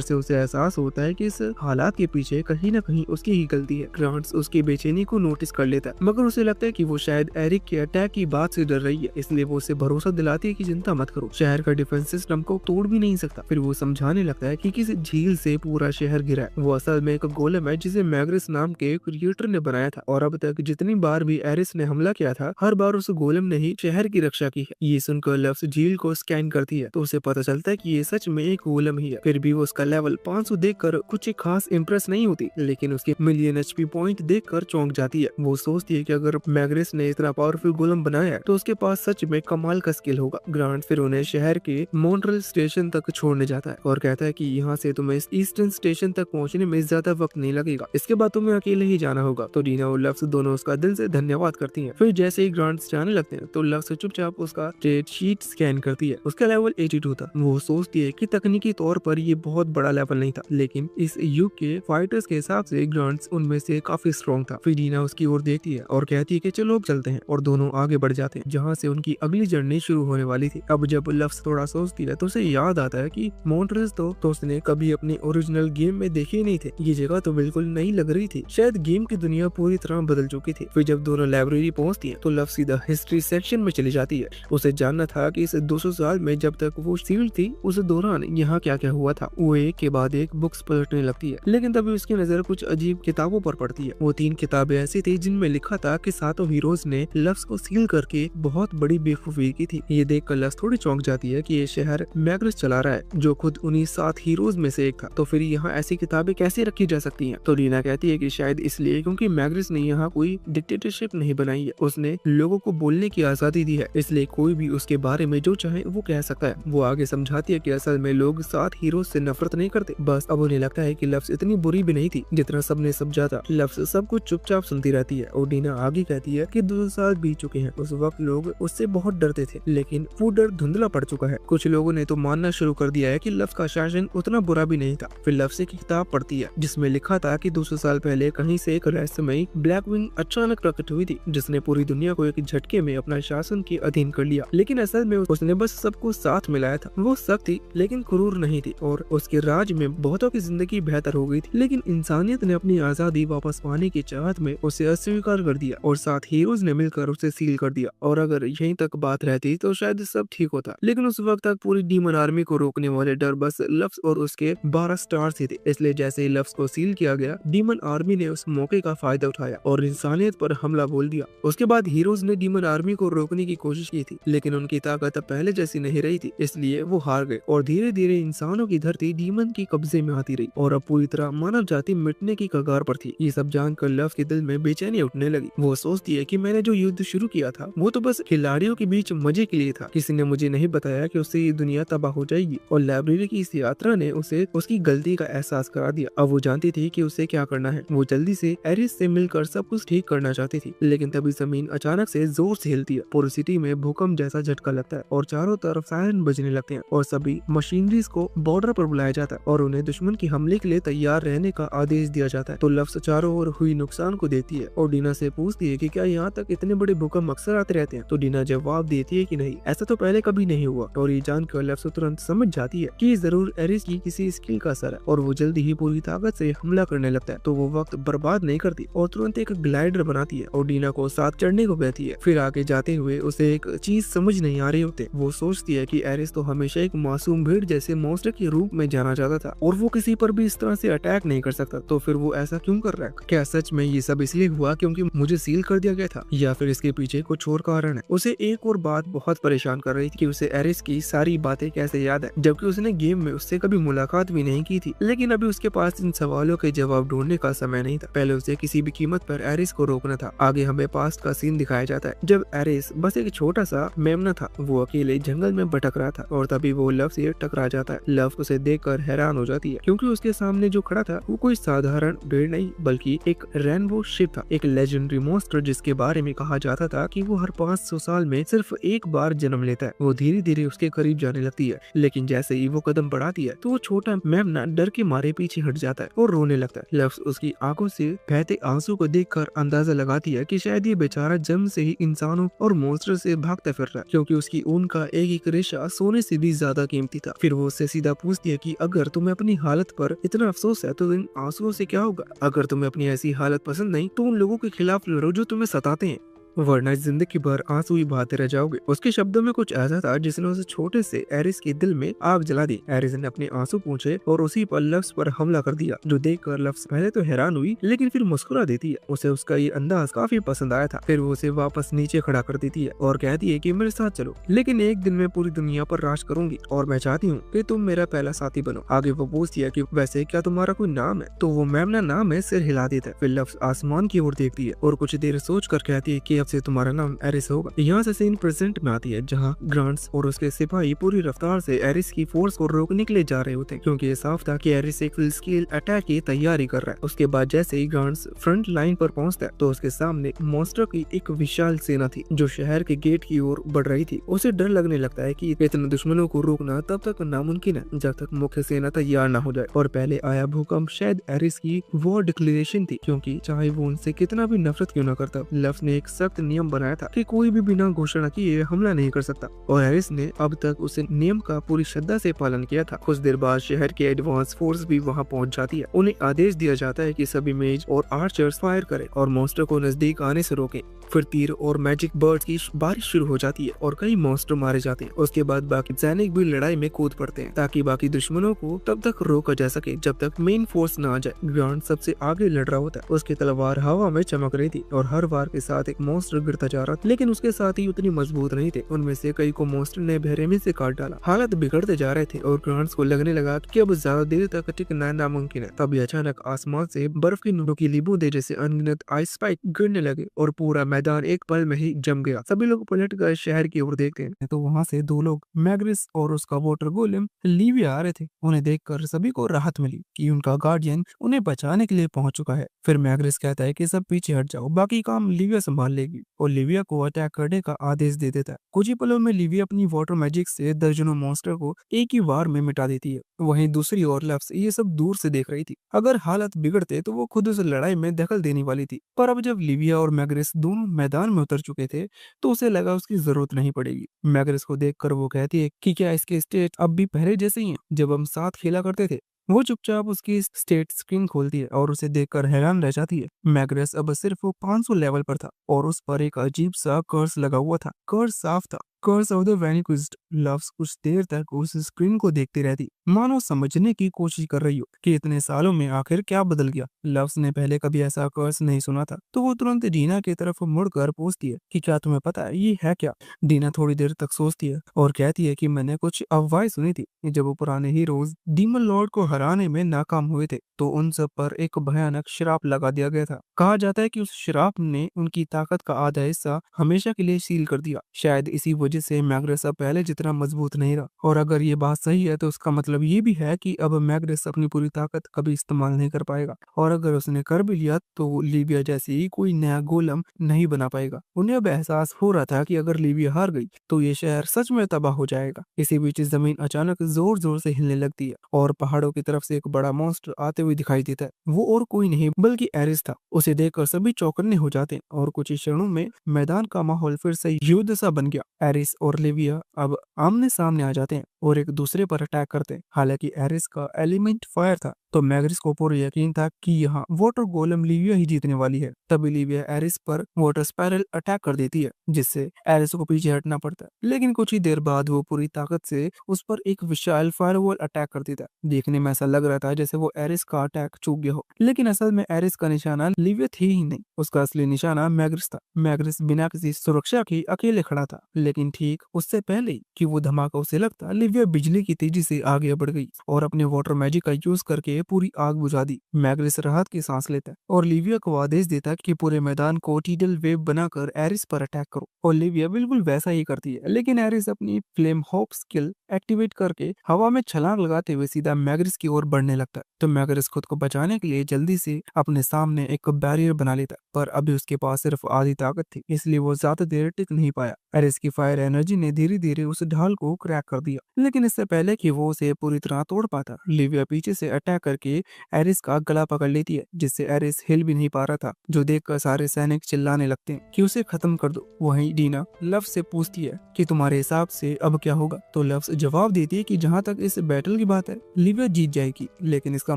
से उसे एहसास होता है कि इस हालात के पीछे कहीं न कहीं उसकी ही गलती है। ग्रांट्स उसकी बेचैनी को नोटिस कर लेता है, मगर उसे लगता है कि वो शायद एरिक के अटैक की बात से डर रही है, इसलिए वो उसे भरोसा दिलाती है कि चिंता मत करो, शहर का डिफेंस सिस्टम को तोड़ भी नहीं सकता। फिर वो समझाने लगता है कि किसी झील से पूरा शहर गिरा है। वो असल में एक गोलेम है जिसे मैग्रिस नाम के क्रिएटर ने बनाया था, और अब तक जितनी बार भी एरिस ने हमला किया था, हर बार उस गोलेम ने ही शहर की रक्षा की है। ये सुनकर लफ्स झील को स्कैन करती है तो उसे पता चलता है कि ये सच में एक गोलेम ही है। फिर भी वो उसका लेवल 500 देखकर कुछ खास इंप्रेस नहीं होती, लेकिन उसके मिलियन एचपी पॉइंट देखकर चौंक जाती है। वो सोचती है कि अगर मैग्रिस ने इतना पावरफुल गोलेम बनाया है तो उसके पास सच में कमाल का स्किल होगा। ग्रांट फिर उन्हें शहर के मॉन्ट्रियल स्टेशन तक छोड़ने जाता है और कहता है कि यहाँ से तुम्हें ईस्टर्न स्टेशन तक पहुँचने में ज्यादा वक्त नहीं लगेगा, इसके बाद तुम्हें अकेले ही जाना होगा। तो डीना और लफ्स दोनों उसका दिल से धन्यवाद करती हैं। फिर जैसे ही ग्रांट्स जाने लगते हैं तो लफ्स चुपचाप उसका स्टेट शीट स्कैन करती है। उसका लेवल 82 था। वो सोचती है कि तकनीकी तौर पर ये बहुत बड़ा लेवल नहीं था, लेकिन इस युग के फाइटर्स के हिसाब से ग्रांट्स उनमें से काफी स्ट्रॉन्ग था। फिर डीना उसकी ओर देखती है और कहती है कि चलो चलते हैं, और दोनों आगे बढ़ जाते हैं जहाँ से उनकी अगली जर्नी शुरू होने वाली थी। अब जब लफ्स थोड़ा सोचती है तो उसे याद आता है कि मॉन्ट्रियल तो उसने कभी अपने ओरिजिनल गेम में देखे नहीं थे। ये जगह तो बिल्कुल नई लग रही थी, शायद गेम की दुनिया पूरी तरह बदल चुकी थी। फिर जब दोनों लाइब्रेरी पहुंचती हैं तो लफ्स सीधा हिस्ट्री सेक्शन में चली जाती है। उसे जानना था कि इस 200 साल में जब तक वो सील्ड थी उस दौरान यहाँ क्या क्या हुआ था। वो एक के बाद एक बुक्स पलटने लगती है, लेकिन तभी उसकी नजर कुछ अजीब किताबों पर पड़ती है। वो 3 किताबें ऐसी थी जिनमें लिखा था कि सातों हीरोज ने लफ्स को सील करके बहुत बड़ी बेवकूफी की थी। ये देखकर लफ्स थोड़ी चौंक जाती है कि ये शहर मैग्रिस चला रहा है, जो खुद उन्हीं 7 हीरोज में से एक था। तो फिर यहाँ ऐसी किताबें कैसे रखी जा सकती हैं? तो रीना कहती है कि शायद इसलिए क्योंकि मैग्रिस ने यहाँ कोई डिक्टेटरशिप नहीं बनाई है, उसने लोगों को बोलने की आजादी दी है, इसलिए कोई भी उसके बारे में जो चाहे वो कह सकता है। वो आगे समझाती है कि असल में लोग 7 हीरोज से नफरत नहीं करते, बस अब उन्हें लगता है कि लफ्स इतनी बुरी भी नहीं थी जितना सबने समझा था। लफ्स सब कुछ चुपचाप सुनती रहती है और डीना आगे कहती है कि 2 साल बीत चुके हैं, उस वक्त लोग उससे बहुत डरते थे, लेकिन वो डर धुंधला पड़ चुका है। कुछ लोगों ने तो मानना शुरू कर दिया है कि लफ्स का शासन उतना बुरा भी नहीं था। फिर लफ्स एक किताब पढ़ती है जिसमें लिखा था कि 200 साल पहले कहीं से एक रहस्यमयी ब्लैक विंग अचानक प्रकट हुई थी, जिसने पूरी दुनिया को एक झटके में अपना शासन के अधीन कर लिया। लेकिन असल में उसने बस सबको साथ मिलाया था। वो सख्त थी लेकिन क्रूर नहीं थी, और उसके राज में बहुतों की जिंदगी बेहतर हो गई थी। लेकिन इंसानियत ने अपनी आजादी वापस पाने की चाहत में उसे अस्वीकार कर दिया, और 7 हीरोज ने मिलकर उसे सील कर दिया। और अगर यहीं तक बात रहती तो शायद सब ठीक होता, लेकिन उस वक्त तक पूरी डीमन आर्मी को रोकने वाले डर बस लफ्स और उसके 12 स्टार्स ही थे। इसलिए जैसे ही लफ्स को सील किया गया, डीमन आर्मी ने उस मौके का फायदा उठाया और इंसानियत पर हमला बोल दिया। उसके बाद हीरोज ने डीमन आर्मी को रोकने की कोशिश की थी, लेकिन उनकी ताकत पहले जैसी नहीं रही थी, इसलिए वो हार गए और धीरे धीरे इंसानों की धरती डीमन के कब्जे में आती रही और अब पूरी तरह मानव जाति मिटने की कगार पर थी। ये सब जानकर लफ्स के दिल में बेचैनी उठने लगी। वो सोचती है कि मैंने जो युद्ध शुरू किया था वो तो बस खिलाड़ियों के बीच मजे के लिए था। किसी ने मुझे नहीं बताया कि उससे ये दुनिया तबाह हो जाएगी, और लाइब्रेरी की इस यात्रा ने उसे उसकी गलती का एहसास करा दिया। अब वो जानती थी कि उसे क्या करना है। वो जल्दी से एरिस से मिलकर सब कुछ ठीक करना चाहती थी, लेकिन तभी जमीन अचानक से जोर से हिलती है। पूरी सिटी में भूकंप जैसा झटका लगता है और चारों तरफ सायरन बजने लगते हैं और सभी मशीनरीज को बॉर्डर पर बुलाया जाता है और उन्हें दुश्मन की हमले के लिए तैयार रहने का आदेश दिया जाता है। तो लफ्स चारों ओर हुई नुकसान को देखती है और डीना से पूछती है कि क्या यहाँ तक इतने बड़े भूकंप अक्सर आते रहते हैं। तो डीना जवाब देती है कि नहीं, ऐसा तो पहले कभी नहीं हुआ। और ये जानकर लफ्स तुरंत समझ जाती है कि जरूर एरिस की किसी स्किल का असर है, और वो जल्दी ही पूरी ताकत से हमला करने लगता है। तो वो वक्त बर्बाद नहीं करती और तुरंत एक ग्लाइडर बनाती है और डीना को साथ चढ़ने को कहती है। फिर आगे जाते हुए उसे एक चीज समझ नहीं आ रही होती। वो सोचती है कि एरिस तो हमेशा एक मासूम भीड़ जैसे मॉन्स्टर के रूप में जाना जाता था और वो किसी पर भी इस तरह से अटैक नहीं कर सकता, तो फिर वो ऐसा क्यों कर रहा है? क्या सच में ये सब इसलिए हुआ क्योंकि मुझे सील कर दिया गया था, या फिर इसके पीछे कुछ और कारण है? उसे एक और बात बहुत परेशान कर रही थी कि उसे एरिस की सारी बातें कैसे याद है। जबकि उसने गेम में उससे कभी मुलाकात भी नहीं की थी। लेकिन अभी उसके पास इन सवालों के जवाब ढूंढने का समय नहीं था। पहले उसे किसी भी कीमत पर एरिस को रोकना था। आगे हमें पास्ट का सीन दिखाया जाता है जब एरिस बस एक छोटा सा मेमना था। वो अकेले जंगल में भटक रहा था और तभी वो लव से टकरा जाता है। लव उसे देखकर हैरान हो जाती है क्योंकि उसके सामने जो खड़ा था वो कोई साधारण भेड़ नहीं बल्कि एक रेनबो शिप था, एक लेजेंडरी मॉन्स्टर जिसके बारे में कहा जाता था कि वो हर 500 साल में सिर्फ एक बार जन्म लेता है। वो धीरे धीरे उसके करीब जाने लगती है, लेकिन जैसे ही वो कदम बढ़ाती है तो वो छोटा मेमना डर के मारे पीछे हट जाता है और रोने लगता है। लव उसकी आंखों से बहते आंसू को देखकर अंदाजा लगाती है कि शायद ये बेचारा जन्म से ही इंसानों और मॉन्स्टर से भागता फिर रहा है, क्योंकि उसकी ऊन का एक एक रेशा सोने से भी ज्यादा कीमती था। फिर वो उससे सीधा पूछती है कि अगर तुम्हें अपनी हालत पर इतना अफसोस है तो इन आंसुओं से क्या होगा? अगर तुम्हें अपनी ऐसी हालत पसंद नहीं तो उन लोगों के खिलाफ लड़ो जो तुम्हें सताते हैं, वरना जिंदगी भर आंसू ही बहाते रह जाओगे। उसके शब्दों में कुछ ऐसा था जिसने उसे छोटे से एरिस के दिल में आग जला दी। एरिस ने अपने आंसू पूछे और उसी पर लव्स पर हमला कर दिया, जो देखकर लव्स पहले तो हैरान हुई लेकिन फिर मुस्कुरा देती है। उसे उसका ये अंदाज काफी पसंद आया था। फिर वो उसे वापस नीचे खड़ा कर देती है और कहती है कि मेरे साथ चलो, लेकिन एक दिन मैं पूरी दुनिया पर राज करूंगी और मैं चाहती हूँ कि तुम मेरा पहला साथी बनो। आगे वो पूछती है कि वैसे क्या तुम्हारा कोई नाम है? तो वो मेमना नाम है सिर हिला देता है। फिर लव्स आसमान की ओर देखती है और कुछ देर सोच कर कहती है कि अब से तुम्हारा नाम एरिस होगा। यहाँ से सीन प्रेजेंट में आती है जहाँ ग्रांट्स और उसके सिपाही पूरी रफ्तार से एरिस की फोर्स को रोकने के लिए जा रहे होते हैं, क्योंकि ये साफ था कि एरिस एक फुल स्केल अटैक की तैयारी कर रहा है। उसके बाद जैसे ही ग्रांट्स फ्रंट लाइन पर पहुंचता है तो उसके सामने मॉन्स्टर की एक विशाल सेना थी जो शहर के गेट की ओर बढ़ रही थी। उसे डर लगने लगता है कि इतने दुश्मनों को रोकना तब तक नामुमकिन है जब तक मुख्य सेना तैयार न हो जाए। और पहले आया भूकंप शायद एरिस की वॉर डिक्लेरेशन थी, क्योंकि चाहे वो उनसे कितना भी नफरत क्यों न करता, लव्स ने एक सख्त नियम बनाया था कि कोई भी बिना घोषणा किए हमला नहीं कर सकता, और एरिस ने अब तक उस नियम का पूरी श्रद्धा से पालन किया था। कुछ देर बाद शहर के एडवांस फोर्स भी वहां पहुंच जाती है। उन्हें आदेश दिया जाता है कि सभी मेज और आर्चर्स फायर करें और मॉन्स्टर को नजदीक आने से रोकें। फिर तीर और मैजिक बर्ड्स की बारिश शुरू हो जाती है और कई मॉन्स्टर मारे जाते हैं। उसके बाद बाकी सैनिक भी लड़ाई में कूद पड़ते हैं ताकि बाकी दुश्मनों को तब तक रोका जा सके जब तक मेन फोर्स न आ जाए। ग्रांट सबसे आगे लड़ रहा होता है। उसकी तलवार हवा में चमक रही थी और हर वार के साथ एक मॉन्स्टर गिरता जा रहा था, लेकिन उसके साथ ही उतनी मजबूत नहीं थे। उनमें से कई को मॉन्स्टर ने बेरहमी से काट डाला। हालत बिगड़ते जा रहे थे और ग्रांट्स को लगने लगा कि अब ज्यादा देर तक टिकना नामुमकिन है। तभी अचानक आसमान से बर्फ की नुकीली बूंदें जैसे अनगिनत आइस स्पाइक गिरने लगे और पूरा मैदान एक पल में ही जम गया। सभी लोग पलट कर शहर की ओर देखते हैं तो वहाँ से दो लोग मैग्रिस और उसका वोटर गोलेम लीविया आ रहे थे। उन्हें देखकर सभी को राहत मिली कि उनका गार्डियन उन्हें बचाने के लिए पहुंच चुका है। फिर मैग्रिस कहता है कि सब पीछे हट जाओ, बाकी काम लिविया संभाल लेगी, और लिविया को अटैक करने का आदेश दे देता है। कुछ ही पलों में लिविया अपनी वाटर मैजिक से दर्जनों मॉन्स्टर को एक ही वार में मिटा देती है। वहीं दूसरी ओर लव्स ये सब दूर से देख रही थी। अगर हालत बिगड़ते तो वो खुद उस लड़ाई में दखल देने वाली थी, पर अब जब लिविया और मैग्रिस दोनों मैदान में उतर चुके थे तो उसे लगा उसकी जरूरत नहीं पड़ेगी। मैग्रिस को देखकर वो कहती है कि क्या इसके स्टेट अब भी पहले जैसे ही हैं जब हम साथ खेला करते थे। वो चुपचाप उसकी स्टेट स्क्रीन खोलती है और उसे देखकर हैरान रह जाती है। मैग्रेस अब सिर्फ वो 500 लेवल पर था और उस पर एक अजीब सा कर्स लगा हुआ था। कर्स साफ था, कर्स ऑफ द वैनिक्विज्ड। लव्स कुछ देर तक उस स्क्रीन को देखती रहती, मानो समझने की कोशिश कर रही हो कि इतने सालों में आखिर क्या बदल गया। लव्स ने पहले कभी ऐसा कर्स नहीं सुना था, तो वो तुरंत डीना की तरफ मुड़कर पूछती है कि क्या तुम्हें पता है ये है क्या। डीना थोड़ी देर तक सोचती है और कहती है कि मैंने कुछ अफवाहें सुनी थी जब वो पुराने हीरोज डीमन लॉर्ड को हराने में नाकाम हुए थे तो उन सब पर एक भयानक श्राप लगा दिया गया था। कहा जाता है कि उस श्राप ने उनकी ताकत का आधा हिस्सा हमेशा के लिए सील कर दिया। शायद इसी वजह से मैग्रेस अब पहले जितना मजबूत नहीं रहा, और अगर ये बात सही है तो उसका मतलब ये भी है कि अब मैग्रेस अपनी पूरी ताकत कभी इस्तेमाल नहीं कर पाएगा, और अगर उसने कर भी लिया तो लिविया जैसी ही कोई नया गोलम नहीं बना पाएगा। उन्हें अब एहसास हो रहा था कि अगर लिविया हार गई तो ये शहर सच में तबाह हो जाएगा। इसी बीच जमीन अचानक जोर जोर से हिलने लगती है और पहाड़ों की तरफ से एक बड़ा मॉन्स्टर आते हुए दिखाई देता है। वो और कोई नहीं बल्कि एरिस था। उसे देखकर सभी चौकन्ने हो जाते हैं और कुछ ही क्षणों में मैदान का माहौल फिर से युद्ध सा बन गया। एरिस और लिविया अब आमने सामने आ जाते हैं और एक दूसरे पर अटैक करते हैं। हालांकि एरिस का एलिमेंट फायर था तो मैग्रिस को पूरा यकीन था कि यहाँ वाटर गोलम लिविया ही जीतने वाली है। तभी लिविया एरिस पर वाटर स्पाइरल अटैक कर देती है, जिससे एरिस को पीछे हटना पड़ता है। लेकिन कुछ ही देर बाद वो पूरी ताकत से उस पर एक विशाल फायरवॉल अटैक कर देता है। देखने में ऐसा लग रहा था जैसे वो एरिस का अटैक चूक गया हो, लेकिन असल में एरिस का निशाना लिविया थी ही नहीं, उसका असली निशाना मैग्रिस था। मैग्रिस बिना किसी सुरक्षा के अकेले खड़ा था, लेकिन ठीक उससे पहले कि वो धमाका उसे लगता, लिविया बिजली की तेजी से आगे बढ़ गई और अपने वाटर मैजिक का यूज करके पूरी आग बुझा दी। मैग्रिस राहत की सांस लेता है और लिविया को आदेश देता कि पूरे मैदान को टीडल वेव बनाकर एरिस पर अटैक करो, और लिविया बिल्कुल वैसा ही करती है। लेकिन एरिस अपनी फ्लेम हॉप स्किल एक्टिवेट करके हवा में छलांग लगाते हुए सीधा मैग्रिस की ओर बढ़ने लगता है। तो मैग्रिस खुद को बचाने के लिए जल्दी से अपने सामने एक बैरियर बना लेता है, पर अभी उसके पास सिर्फ आधी ताकत थी, इसलिए वो ज्यादा देर टिक नहीं पाया। एरिस की फायर एनर्जी ने धीरे धीरे उस ढाल को क्रैक कर दिया, लेकिन इससे पहले कि वो उसे पूरी तरह तोड़ पाता, लिविया पीछे से अटैक करके एरिस का गला पकड़ लेती है, जिससे एरिस हिल भी नहीं पा रहा था, जो देखकर सारे सैनिक चिल्लाने लगते हैं कि उसे खत्म कर दो। वहीं डीना लव्स से पूछती है कि तुम्हारे हिसाब से अब क्या होगा, तो लव्स जवाब देती है कि जहाँ तक इस बैटल की बात है, लिविया जीत जाएगी, लेकिन इसका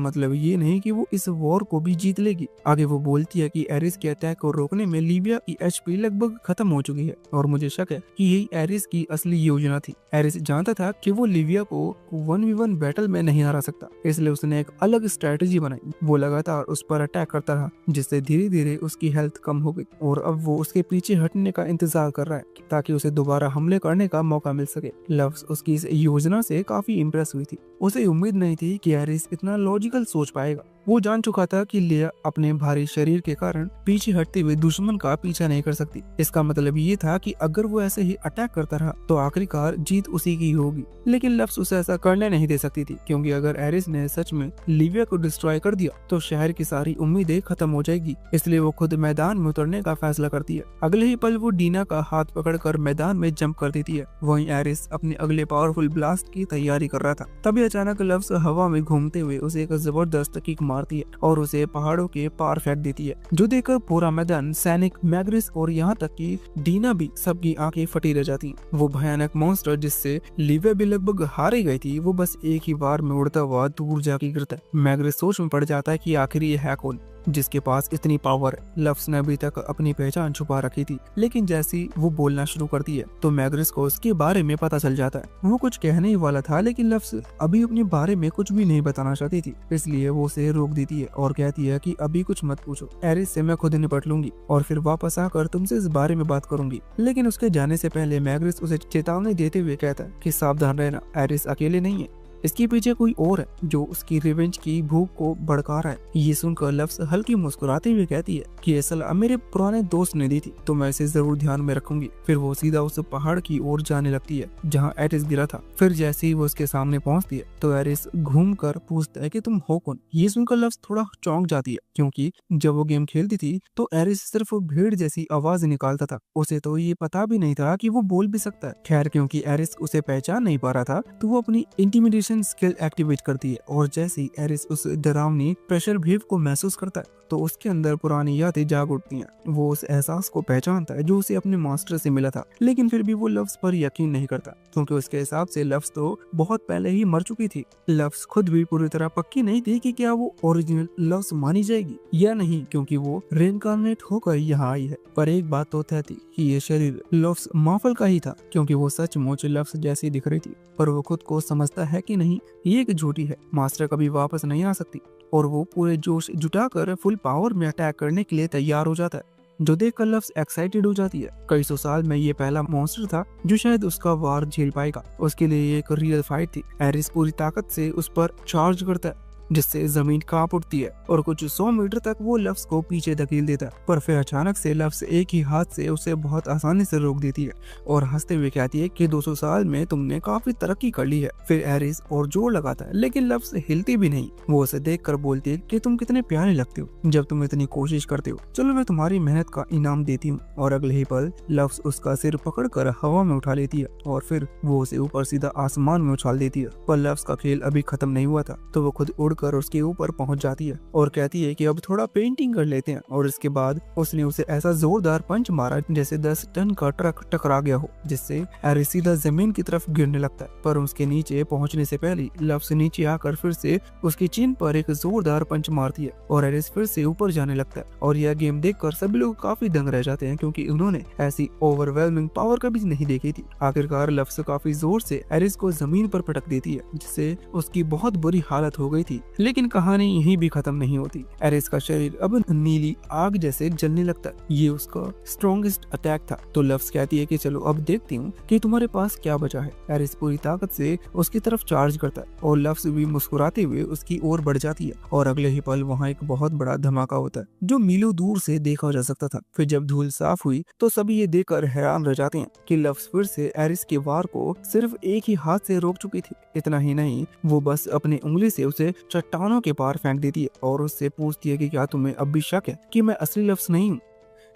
मतलब ये नहीं कि वो इस वॉर को भी जीत लेगी। आगे वो बोलती है कि एरिस के अटैक को रोकने में लिविया की एचपी लगभग खत्म हो चुकी है, और मुझे शक है कि यही एरिस की असली योजना थी। एरिस जानता था कि वो लिविया को 1v1 बैटल में नहीं हरा सकता, इसलिए उसने एक अलग स्ट्रेटेजी बनाई। वो लगातार उस पर अटैक करता रहा, जिससे धीरे धीरे उसकी हेल्थ कम हो गई, और अब वो उसके पीछे हटने का इंतजार कर रहा है ताकि उसे दोबारा हमले करने का मौका मिल सके। लव्स उसकी इस योजना से काफी इम्प्रेस हुई थी। उसे उम्मीद नहीं थी कि एरिस इतना लॉजिकल सोच पाएगा। वो जान चुका था कि लिया अपने भारी शरीर के कारण पीछे हटते हुए दुश्मन का पीछा नहीं कर सकती। इसका मतलब ये था कि अगर वो ऐसे ही अटैक करता रहा तो आखिरकार जीत उसी की होगी। लेकिन लव्स उसे ऐसा करने नहीं दे सकती थी, क्योंकि अगर एरिस ने सच में लिविया को डिस्ट्रॉय कर दिया तो शहर की सारी उम्मीदें खत्म हो जाएगी। इसलिए वो खुद मैदान में उतरने का फैसला करती है। अगले ही पल वो डीना का हाथ पकड़कर मैदान में जंप कर देती है। वहीं एरिस अपने अगले पावरफुल ब्लास्ट की तैयारी कर रहा था। तभी अचानक लव्स हवा में घूमते हुए उसे एक जबरदस्त किक मारती है और उसे पहाड़ों के पार फेंक देती है, जो देखकर पूरा मैदान, सैनिक, मैग्रिस और यहाँ तक कि डीना भी, सबकी आंखें फटी रह जाती। वो भयानक मॉन्स्टर जिससे लिविया भी लगभग हार ही गई थी, वो बस एक ही बार में उड़ता हुआ दूर जाके गिरता है। मैग्रिस सोच में पड़ जाता है कि आखिर ये है कौन जिसके पास इतनी पावर है। लव्स ने अभी तक अपनी पहचान छुपा रखी थी, लेकिन जैसी वो बोलना शुरू करती है तो मैग्रिस को उसके बारे में पता चल जाता है। वो कुछ कहने ही वाला था, लेकिन लव्स अभी अपने बारे में कुछ भी नहीं बताना चाहती थी, इसलिए वो उसे रोक देती है और कहती है कि अभी कुछ मत पूछो, एरिस से मैं खुद निपट लूंगी और फिर वापस आकर तुमसे इस बारे में बात करूंगी। लेकिन उसके जाने से पहले मैग्रिस उसे चेतावनी देते हुए कहता है कि सावधान रहना, एरिस अकेले नहीं है, इसके पीछे कोई और है जो उसकी रिवेंज की भूख को भड़का रहा है। ये सुनकर लव्स हल्की मुस्कुराते हुए कहती है कि ये सलाह मेरे पुराने दोस्त ने दी थी, तो मैं इसे जरूर ध्यान में रखूंगी। फिर वो सीधा उस पहाड़ की ओर जाने लगती है जहाँ एरिस गिरा था। फिर जैसे ही वो उसके सामने पहुंचती है तो एरिस घूमकर पूछता है कि तुम हो कौन। ये सुनकर लव्स थोड़ा चौंक जाती है, क्योंकि जब वो गेम खेलती थी तो एरिस सिर्फ भीड़ जैसी आवाज निकालता था, उसे तो ये पता भी नहीं था कि वो बोल भी सकता है। खैर, क्योंकि एरिस उसे पहचान नहीं पा रहा था तो वो अपनी इंटिमिडेशन स्किल एक्टिवेट करती है, और जैसे ही एरिस उस डरावनी प्रेशर वेव को महसूस करता है तो उसके अंदर पुरानी यादें जाग उठती हैं। वो उस एहसास को पहचानता है जो उसे अपने मास्टर से मिला था, लेकिन फिर भी वो लव्स पर यकीन नहीं करता, क्योंकि उसके हिसाब से लव्स तो बहुत पहले ही मर चुकी थी। लव्स खुद भी पूरी तरह पक्की नहीं थी कि क्या वो ओरिजिनल लव्स मानी जाएगी या नहीं, क्योंकि वो रेनकार्नेट होकर यहाँ आई है। पर एक बात तो तय थी कि ये शरीर लव्स माफल का ही था, क्योंकि वो सचमुच लव्स जैसी दिख रही थी। पर वो खुद को समझता है कि नहीं, ये एक झूठी है, मास्टर कभी वापस नहीं आ सकती, और वो पूरे जोश जुटाकर फुल पावर में अटैक करने के लिए तैयार हो जाता है, जो देखकर लव्स एक्साइटेड हो जाती है। कई सौ साल में ये पहला मॉन्स्टर था जो शायद उसका वार झेल पाएगा। उसके लिए एक रियल फाइट थी। एरिस पूरी ताकत से उस पर चार्ज करता है, जिससे जमीन कांप उठती है और कुछ 100 मीटर तक वो लव्स को पीछे धकेल देता है। पर फिर अचानक से लव्स एक ही हाथ से उसे बहुत आसानी से रोक देती है और हंसते हुए कहती है कि 200 साल में तुमने काफी तरक्की कर ली है। फिर एरिस और जोर लगाता है, लेकिन लव्स हिलती भी नहीं। वो उसे देखकर बोलती है कि तुम कितने प्यारे लगते हो जब तुम इतनी कोशिश करते हो, चलो मैं तुम्हारी मेहनत का इनाम देती हूँ। और अगले ही पल लव्स उसका सिर पकड़कर हवा में उठा लेती है और फिर वो उसे ऊपर सीधा आसमान में उछाल देती है। पर लव्स का खेल अभी खत्म नहीं हुआ था, तो वो खुद उड़ उड़कर उसके ऊपर पहुंच जाती है और कहती है कि अब थोड़ा पेंटिंग कर लेते हैं। और इसके बाद उसने उसे ऐसा जोरदार पंच मारा जैसे 10 टन का ट्रक टकरा गया हो, जिससे एरिस सीधा जमीन की तरफ गिरने लगता है। पर उसके नीचे पहुंचने से पहले लव्स नीचे आकर फिर से उसकी चिन पर एक जोरदार पंच मारती है और एरिस फिर से ऊपर जाने लगता है। और यह गेम देखकर सभी लोग काफी दंग रह जाते हैं, क्योंकि उन्होंने ऐसी ओवरवेलमिंग पावर कभी नहीं देखी थी। आखिरकार लव्स काफी जोर से एरिस को जमीन पर पटक देती है, जिससे उसकी बहुत बुरी हालत हो गई थी। लेकिन कहानी यहीं भी खत्म नहीं होती। एरिस का शरीर अब नीली आग जैसे जलने लगता है। ये उसका स्ट्रॉन्गेस्ट अटैक था। तो लव्स कहती है कि चलो अब देखती हूँ कि तुम्हारे पास क्या बचा है। एरिस पूरी ताकत से उसकी तरफ चार्ज करता है और लव्स भी मुस्कुराते हुए उसकी ओर बढ़ जाती है। और अगले ही पल वहाँ एक बहुत बड़ा धमाका होता है जो मीलों दूर से देखा जा सकता था। फिर जब धूल साफ हुई तो सभी ये देखकर हैरान रह जाते हैं कि लव्स फिर से एरिस के वार को सिर्फ एक ही हाथ से रोक चुकी थी। इतना ही नहीं, वो बस अपनी उंगली से उसे चट्टानों के पार फेंक देती है और उससे पूछती है कि क्या तुम्हें अब भी शक है कि मैं असली लव्स नहीं हूँ।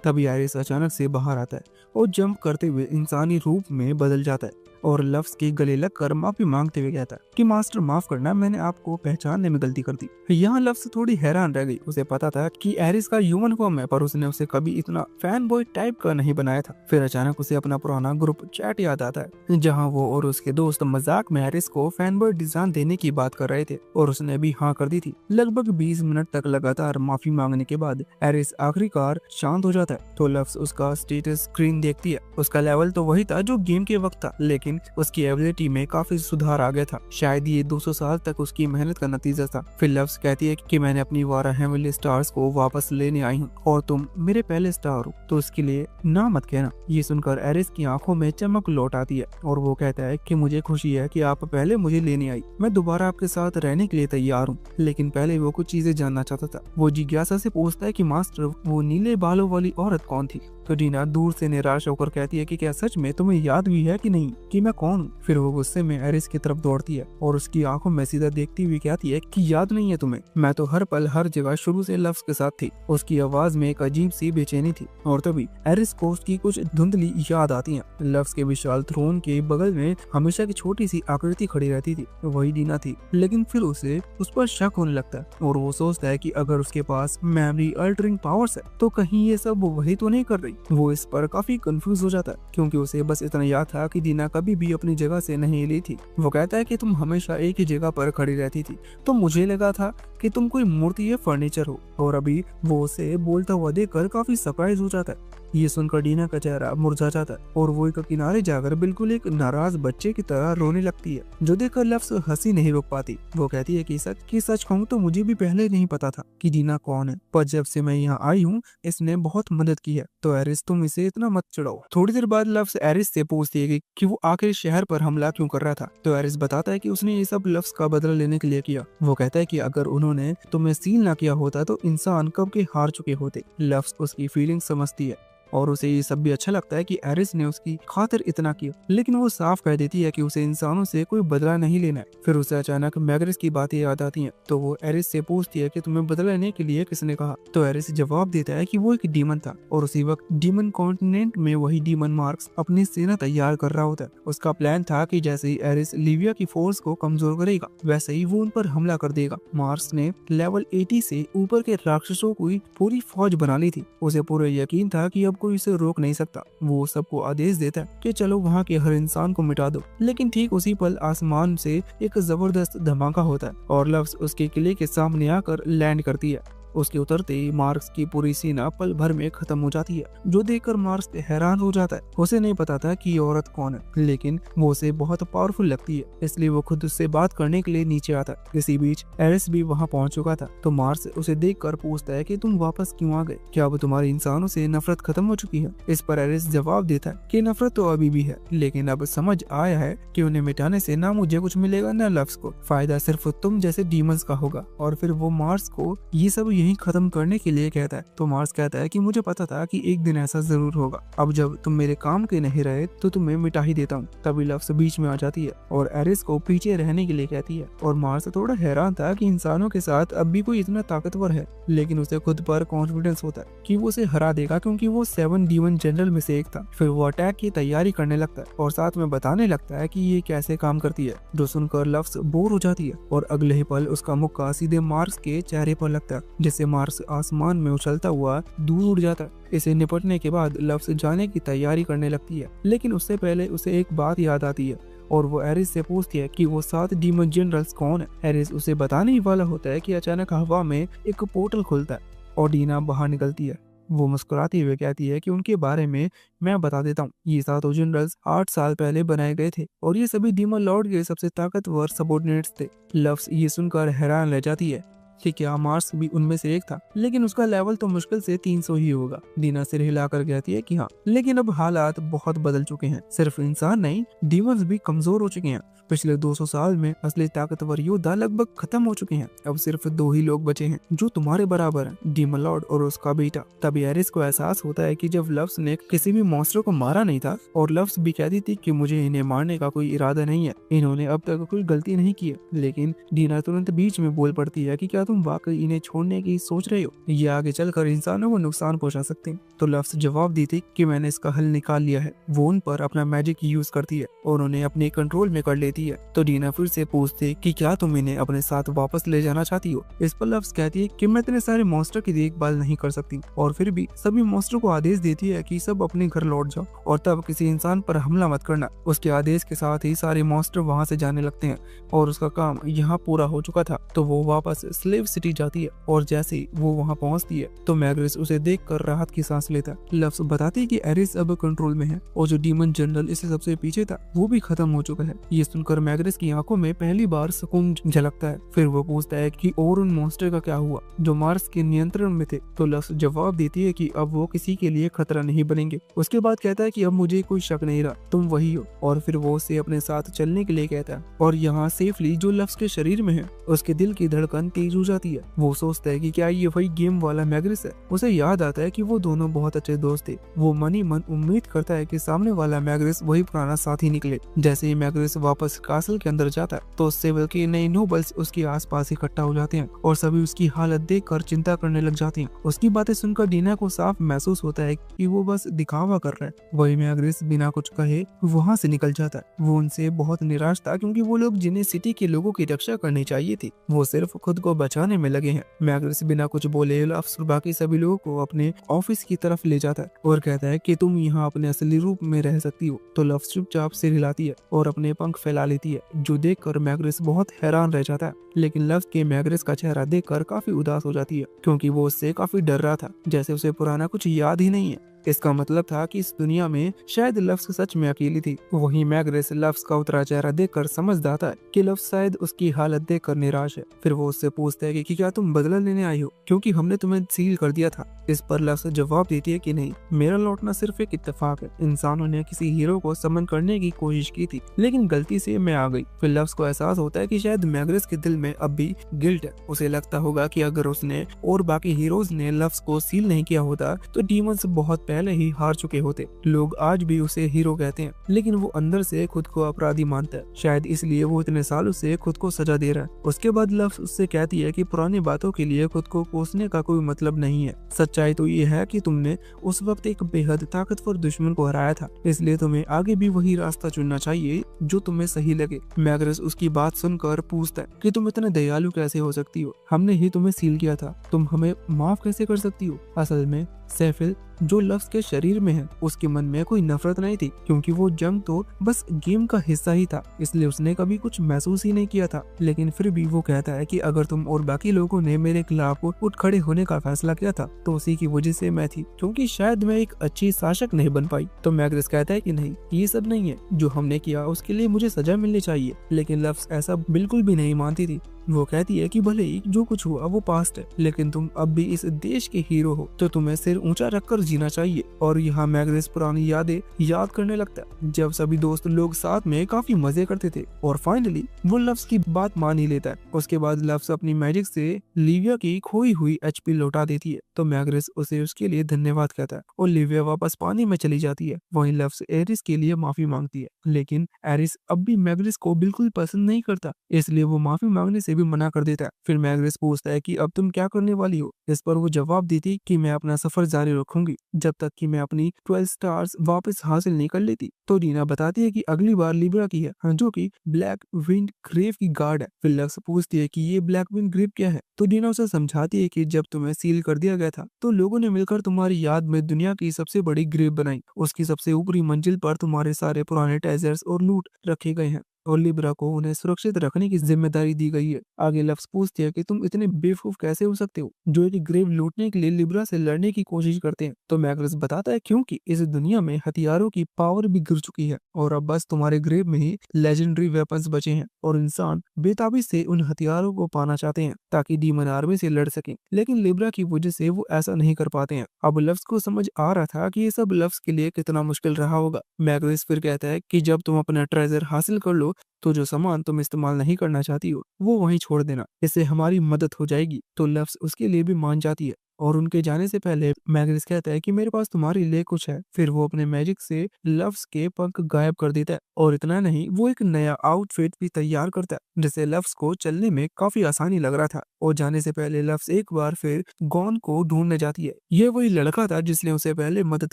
तभी एरिस अचानक से बाहर आता है और जंप करते हुए इंसानी रूप में बदल जाता है और लव्स के गले लगकर माफी मांगते हुए कहता है कि मास्टर माफ करना, मैंने आपको पहचानने में गलती कर दी। यहाँ लव्स थोड़ी हैरान रह गई। उसे पता था कि एरिस का ह्यूमन फॉर्म है, पर उसने उसे कभी इतना फैन बॉय टाइप का नहीं बनाया था। फिर अचानक उसे अपना पुराना ग्रुप चैट याद आता है, जहाँ वो और उसके दोस्त मजाक में एरिस को फैन बॉय डिजाइन देने की बात कर रहे थे और उसने भी हाँ कर दी थी। लगभग 20 मिनट तक लगातार माफी मांगने के बाद एरिस आखिरकार शांत हो जाता है। तो लव्स उसका स्टेटस स्क्रीन देखती है। उसका लेवल तो वही था जो गेम के वक्त था, लेकिन उसकी एबिलिटी में काफी सुधार आ गया था। शायद ये 200 साल तक उसकी मेहनत का नतीजा था। फिर लव्स कहती है कि मैंने अपनी वारा हेवनली स्टार्स को वापस लेने आई हूँ और तुम मेरे पहले स्टार हो, तो इसके लिए ना मत कहना। ये सुनकर एरिस की आंखों में चमक लौट आती है और वो कहता है कि मुझे खुशी है कि आप पहले मुझे लेने आई। मैं दोबारा आपके साथ रहने के लिए तैयार हूँ, लेकिन पहले वो कुछ चीजें जानना चाहता था। वो जिज्ञासा से पूछता है कि मास्टर, वो नीले बालों वाली औरत कौन थी? तो डीना दूर से निराश होकर कहती है कि क्या सच में तुम्हें याद भी है कि नहीं कि मैं कौन हूँ? फिर वो गुस्से में एरिस की तरफ दौड़ती है और उसकी आंखों में सीधा देखती हुई कहती है कि याद नहीं है तुम्हें? मैं तो हर पल हर जगह शुरू से लव्स के साथ थी। उसकी आवाज में एक अजीब सी बेचैनी थी और तभी एरिस को उसकी कुछ धुंधली याद आती है। लव्स के विशाल थ्रोन के बगल में हमेशा की छोटी सी आकृति खड़ी रहती थी, वही डीना थी। लेकिन फिर उसे उस पर शक होने लगता है और वो सोचता है कि अगर उसके पास मेमोरी अल्टरिंग पावर्स है तो कहीं ये सब वही तो नहीं कर रही। वो इस पर काफी कंफ्यूज हो जाता है, क्योंकि उसे बस इतना याद था कि डीना कभी भी अपनी जगह से नहीं हिली थी। वो कहता है कि तुम हमेशा एक ही जगह पर खड़ी रहती थी, तो मुझे लगा था कि तुम कोई मूर्ति या फर्नीचर हो। और अभी वो उसे बोलता हुआ देखकर काफी सरप्राइज हो जाता है। ये सुनकर डीना का चेहरा मुरझा जाता है और वो एक किनारे जाकर बिल्कुल एक नाराज बच्चे की तरह रोने लगती है, जो देखकर लव्स हंसी नहीं रोक पाती। वो कहती है कि सच कहूँ तो मुझे भी पहले नहीं पता था कि डीना कौन है, पर जब से मैं यहाँ आई हूँ इसने बहुत मदद की है। तो एरिस, तुम इसे इतना मत चिढ़ाओ। थोड़ी देर बाद लव्स एरिस से पूछती है कि वो आखिर शहर पर हमला क्यों कर रहा था। तो एरिस बताता है कि उसने ये सब लव्स का बदला लेने के लिए किया। वो कहता है कि अगर उन्होंने तुम्हें सील ना किया होता तो इंसान कब के हार चुके होते। लव्स उसकी फीलिंग समझती है और उसे ये सब भी अच्छा लगता है कि एरिस ने उसकी खातिर इतना किया, लेकिन वो साफ कह देती है कि उसे इंसानों से कोई बदला नहीं लेना है। फिर उसे अचानक मैग्रेस की बातें याद आती हैं, तो वो एरिस से पूछती है कि तुम्हें बदला लेने के लिए किसने कहा। तो एरिस जवाब देता है कि वो एक डीमन था और उसी वक्त डीमन कॉन्टिनेंट में वही डीमन मार्क्स अपनी सेना तैयार कर रहा होता है। उसका प्लान था कि जैसे ही एरिस लिविया की फोर्स को कमजोर करेगा, वैसे ही वो उन पर हमला कर देगा। मार्क्स ने लेवल 80 से ऊपर के राक्षसों की पूरी फौज बना ली थी। उसे पूरा यकीन था कि अब कोई इसे रोक नहीं सकता। वो सबको आदेश देता है कि चलो वहाँ के हर इंसान को मिटा दो। लेकिन ठीक उसी पल आसमान से एक जबरदस्त धमाका होता है और लव्स उसके किले के सामने आकर लैंड करती है। उसके उतरते ही मार्क्स की पूरी सेना पल भर में खत्म हो जाती है, जो देखकर मार्क्स हैरान हो जाता है। उसे नहीं पता था कि ये औरत कौन है, लेकिन वो उसे बहुत पावरफुल लगती है, इसलिए वो खुद उससे बात करने के लिए नीचे आता है। इसी बीच एरिस भी वहाँ पहुँच चुका था। तो मार्क्स उसे देखकर पूछता है कि तुम वापस क्यों आ गए? क्या अब तुम्हारी इंसानों से नफरत खत्म हो चुकी है? इस पर एरिस जवाब देता है कि नफरत तो अभी भी है, लेकिन अब समझ आया है कि उन्हें मिटाने से ना मुझे कुछ मिलेगा ना लव्स को। फायदा सिर्फ तुम जैसे डीमंस का होगा। और फिर वो मार्क्स को ये सब यहीं खत्म करने के लिए कहता है। तो मार्स कहता है कि मुझे पता था कि एक दिन ऐसा जरूर होगा, अब जब तुम मेरे काम के नहीं रहे तो तुम्हें मिटा ही देता हूँ। तभी लव्स बीच में आ जाती है और एरिस को पीछे रहने के लिए कहती है। और मार्स थोड़ा हैरान था कि इंसानों के साथ अब भी कोई इतना ताकतवर है, लेकिन उसे खुद पर कॉन्फिडेंस होता है कि वो उसे हरा देगा क्योंकि वो 7 डीमन जनरल में से एक था। फिर वो अटैक की तैयारी करने लगता है और साथ में बताने लगता है कि ये कैसे काम करती है, जो सुनकर लव्स बोर हो जाती है और अगले ही पल उसका मुक्का सीधे मार्स के चेहरे पर लगता है, जिससे मार्स आसमान में उछलता हुआ दूर उड़ जाता है। इसे निपटने के बाद लव्स जाने की तैयारी करने लगती है, लेकिन उससे पहले उसे एक बात याद आती है और वो एरिस से पूछती है कि वो 7 डीमन जनरल्स कौन है। एरिस उसे बताने ही वाला होता है कि अचानक हवा में एक पोर्टल खुलता है और डीना बाहर निकलती है। वो मुस्कुराती हुए कहती है कि उनके बारे में मैं बता देता हूँ। ये 7 जनरल्स 8 साल पहले बनाए गए थे और ये सभी डीमन लॉर्ड के सबसे ताकतवर सबॉर्डिनेट्स थे। लव्स ये सुनकर हैरान रह जाती है कि क्या मार्स भी उनमें से एक था, लेकिन उसका लेवल तो मुश्किल से 300 ही होगा। दीना सिर हिलाकर कहती है कि हाँ, लेकिन अब हालात बहुत बदल चुके हैं। सिर्फ इंसान नहीं, डीमंस भी कमजोर हो चुके हैं। पिछले 200 साल में असली ताकतवर योद्धा लगभग खत्म हो चुके हैं। अब सिर्फ 2 ही लोग बचे हैं जो तुम्हारे बराबर हैं, डीमन लॉर्ड और उसका बेटा। तभी एरिस को एहसास होता है कि जब लव्स ने किसी भी मॉन्स्टर को मारा नहीं था और लव्स भी कहती थी कि मुझे इन्हें मारने का कोई इरादा नहीं है, इन्होंने अब तक कोई गलती नहीं की है। लेकिन डीना तुरंत बीच में बोल पड़ती है कि क्या तुम वाकई इन्हें छोड़ने की सोच रहे हो? ये आगे चलकर इंसानों को नुकसान पहुंचा सकते हैं। तो लव्स जवाब दी थी कि मैंने इसका हल निकाल लिया है। वो उन पर अपना मैजिक यूज करती है और उन्हें अपने कंट्रोल में कर लेती है। तो डीना फिर से पूछती कि क्या तुम इन्हें अपने साथ वापस ले जाना चाहती हो? इस पर लव्स कहती है कि मैं इतने सारे मॉन्स्टर की देखभाल नहीं कर सकती, और फिर भी सभी मॉन्स्टर को आदेश देती है कि सब अपने घर लौट जाओ और तब किसी इंसान पर हमला मत करना। उसके आदेश के साथ ही सारे मॉन्स्टर वहाँ से जाने लगते हैं और उसका काम यहाँ पूरा हो चुका था। तो वो वापस स्लेव सिटी जाती है और जैसे ही वो वहाँ पहुँचती है तो मैग्रिस उसे देखकर राहत की सांस लेता है। लव्स बताती है कि एरिस अब कंट्रोल में है और जो डीमन जनरल इससे सबसे पीछे था वो भी खत्म हो चुका है। ये सुनकर मैग्रिस की आंखों में पहली बार सुकून झलकता है। फिर वो पूछता है कि और उन मॉन्स्टर का क्या हुआ जो मार्स के नियंत्रण में थे? तो लव्स जवाब देती है कि अब वो किसी के लिए खतरा नहीं बनेंगे। उसके बाद कहता है कि अब मुझे कोई शक नहीं रहा, तुम वही हो। और फिर वो उसे अपने साथ चलने के लिए कहता है और यहाँ सेफली जो लव्स के शरीर में है उसके दिल की धड़कन तेज हो जाती है। वो सोचता है कि क्या ये वही गेम वाला मैग्रिस है। उसे याद आता है कि वो दोनों बहुत अच्छे दोस्त थे। वो मन ही मन उम्मीद करता है कि सामने वाला मैग्रिस वही पुराना साथी निकले। जैसे ही मैग्रिस वापस कासल के अंदर जाता है तो सेवल के नए नोबल्स उसके आसपास इकट्ठा हो जाते हैं और सभी उसकी हालत देखकर चिंता करने लग जाते हैं। उसकी बातें सुनकर डीना को साफ महसूस होता है कि वो बस दिखावा कर रहा है। वही मैग्रिस बिना कुछ कहे वहाँ से निकल जाता है। वो उनसे बहुत निराश था क्योंकि वो लोग जिन्हें सिटी के लोगों की रक्षा करनी चाहिए थी वो सिर्फ खुद को बचाने में लगे हैं। मैग्रिस बिना कुछ बोले लव्स बाकी सभी लोगों को अपने ऑफिस की तरफ ले जाता है और कहता है कि तुम यहाँ अपने असली रूप में रह सकती हो। तो लव्स चुपचाप सिर हिलाती है और अपने पंख फैला लेती है, जो देखकर मैग्रिस बहुत हैरान रह जाता है। लेकिन लव्स के मैग्रिस का चेहरा देखकर काफी उदास हो जाती है क्योंकि वो उससे काफी डर रहा था, जैसे उसे पुराना कुछ याद ही नहीं है। इसका मतलब था कि इस दुनिया में शायद लव्स सच में अकेली थी। वहीं मैग्रिस लव्स का उतरा चेहरा देखकर समझ जाता है कि लव्स शायद उसकी हालत देखकर निराश है। फिर वो उससे पूछता है कि क्या तुम बदला लेने आई हो क्योंकि हमने तुम्हें सील कर दिया था। इस पर लव्स जवाब देती है कि नहीं, मेरा लौटना सिर्फ एक इत्तेफाक है। इंसानों ने किसी हीरो को समन करने की कोशिश की थी लेकिन गलती से मैं आ गई। फिर लव्स को एहसास होता है कि शायद मैग्रिस के दिल में अब भी गिल्ट है। उसे लगता होगा कि अगर उसने और बाकी हीरोज ने लव्स को सील नहीं किया होता तो डीमंस बहुत पहले ही हार चुके होते। लोग आज भी उसे हीरो कहते हैं लेकिन वो अंदर से खुद को अपराधी मानता है। शायद इसलिए वो इतने सालों से खुद को सजा दे रहा है। उसके बाद लव्स उससे कहती है कि पुरानी बातों के लिए खुद को कोसने का कोई मतलब नहीं है। सच्चाई तो ये है कि तुमने उस वक्त एक बेहद ताकतवर दुश्मन को हराया था, इसलिए तुम्हें आगे भी वही रास्ता चुनना चाहिए जो तुम्हें सही लगे। मैग्रिस उसकी बात सुनकर पूछता है कि तुम इतने दयालु कैसे हो सकती हो? हमने ही तुम्हें सील किया था, तुम हमें माफ कैसे कर सकती हो? असल में सेफिल जो लव्स के शरीर में है उसके मन में कोई नफरत नहीं थी क्योंकि वो जंग तो बस गेम का हिस्सा ही था, इसलिए उसने कभी कुछ महसूस ही नहीं किया था। लेकिन फिर भी वो कहता है कि अगर तुम और बाकी लोगों ने मेरे खिलाफ उठ खड़े होने का फैसला किया था तो उसी की वजह से मैं थी, क्योंकि शायद मैं एक अच्छी शासक नहीं बन पाई। तो मैग्रिस कहता है कि नहीं, ये सब नहीं है, जो हमने किया उसके लिए मुझे सजा मिलनी चाहिए। लेकिन लव्स ऐसा बिल्कुल भी नहीं मानती थी। वो कहती है कि भले ही जो कुछ हुआ वो पास्ट है, लेकिन तुम अब भी इस देश के हीरो हो, तो तुम्हें सिर ऊंचा रखकर जीना चाहिए। और यहाँ मैग्रेस पुरानी यादें याद करने लगता है, जब सभी दोस्त लोग साथ में काफी मजे करते थे। और फाइनली वो लव्स की बात मान ही लेता है। उसके बाद लव्स अपनी मैजिक से लिविया की खोई हुई एचपी लौटा देती है, तो मैग्रेस उसे उसके लिए धन्यवाद कहता है और लिविया वापस पानी में चली जाती है। वहीं लव्स एरिस के लिए माफी मांगती है, लेकिन एरिस अब भी मैग्रेस को बिल्कुल पसंद नहीं करता, इसलिए वो माफी मांगने से भी मना कर देता है। फिर मैग्रेस पूछता है कि अब तुम क्या करने वाली हो। इस पर वो जवाब देती कि मैं अपना सफर जारी रखूंगी जब तक कि मैं अपनी 12 स्टार्स वापस हासिल नहीं कर लेती। तो डीना बताती है कि अगली बार लिब्रा की है, जो कि ब्लैक विंड ग्रेव की गार्ड है। फिर लक्स पूछती है कि ये ब्लैक विंड ग्रेव क्या है, तो डीना उसे समझाती है कि जब तुम्हें सील कर दिया गया था तो लोगों ने मिलकर तुम्हारी याद में दुनिया की सबसे बड़ी ग्रेव बनाई। उसकी सबसे ऊपरी मंजिल पर तुम्हारे सारे पुराने ट्रेजर्स और लूट रखे गए हैं और लिब्रा को उन्हें सुरक्षित रखने की जिम्मेदारी दी गई है। आगे लफ्स पूछती है कि तुम इतने बेवकूफ कैसे हो सकते हो जो एक ग्रेव लूटने के लिए लिब्रा से लड़ने की कोशिश करते हैं। तो मैग्रेस बताता है क्योंकि इस दुनिया में हथियारों की पावर भी गिर चुकी है और अब बस तुम्हारे ग्रेव में ही लेजेंडरी वेपन्स बचे हैं और इंसान बेताबी से उन हथियारों को पाना चाहते हैं ताकि डीमन आर्मी से लड़ सकें, लेकिन लिब्रा की वजह से वो ऐसा नहीं कर पाते हैं। अब लफ्स को समझ आ रहा था कि ये सब लफ्स के लिए कितना मुश्किल रहा होगा। मैग्रेस फिर कहता है कि जब तुम अपना ट्रेजर हासिल कर लो तो जो सामान तुम इस्तेमाल नहीं करना चाहती हो वो वहीं छोड़ देना, इससे हमारी मदद हो जाएगी। तो लफ्स उसके लिए भी मान जाती है और उनके जाने से पहले मैग्रेस कहता है कि मेरे पास तुम्हारे लिए कुछ है। फिर वो अपने मैजिक से लफ्स के पंख गायब कर देता है और इतना नहीं, वो एक नया आउटफिट भी तैयार करता है जिससे लफ्स को चलने में काफी आसानी लग रहा था। और जाने से पहले लफ्स एक बार फिर गॉन को ढूंढने जाती है। ये वही लड़का था जिसने उसे पहले मदद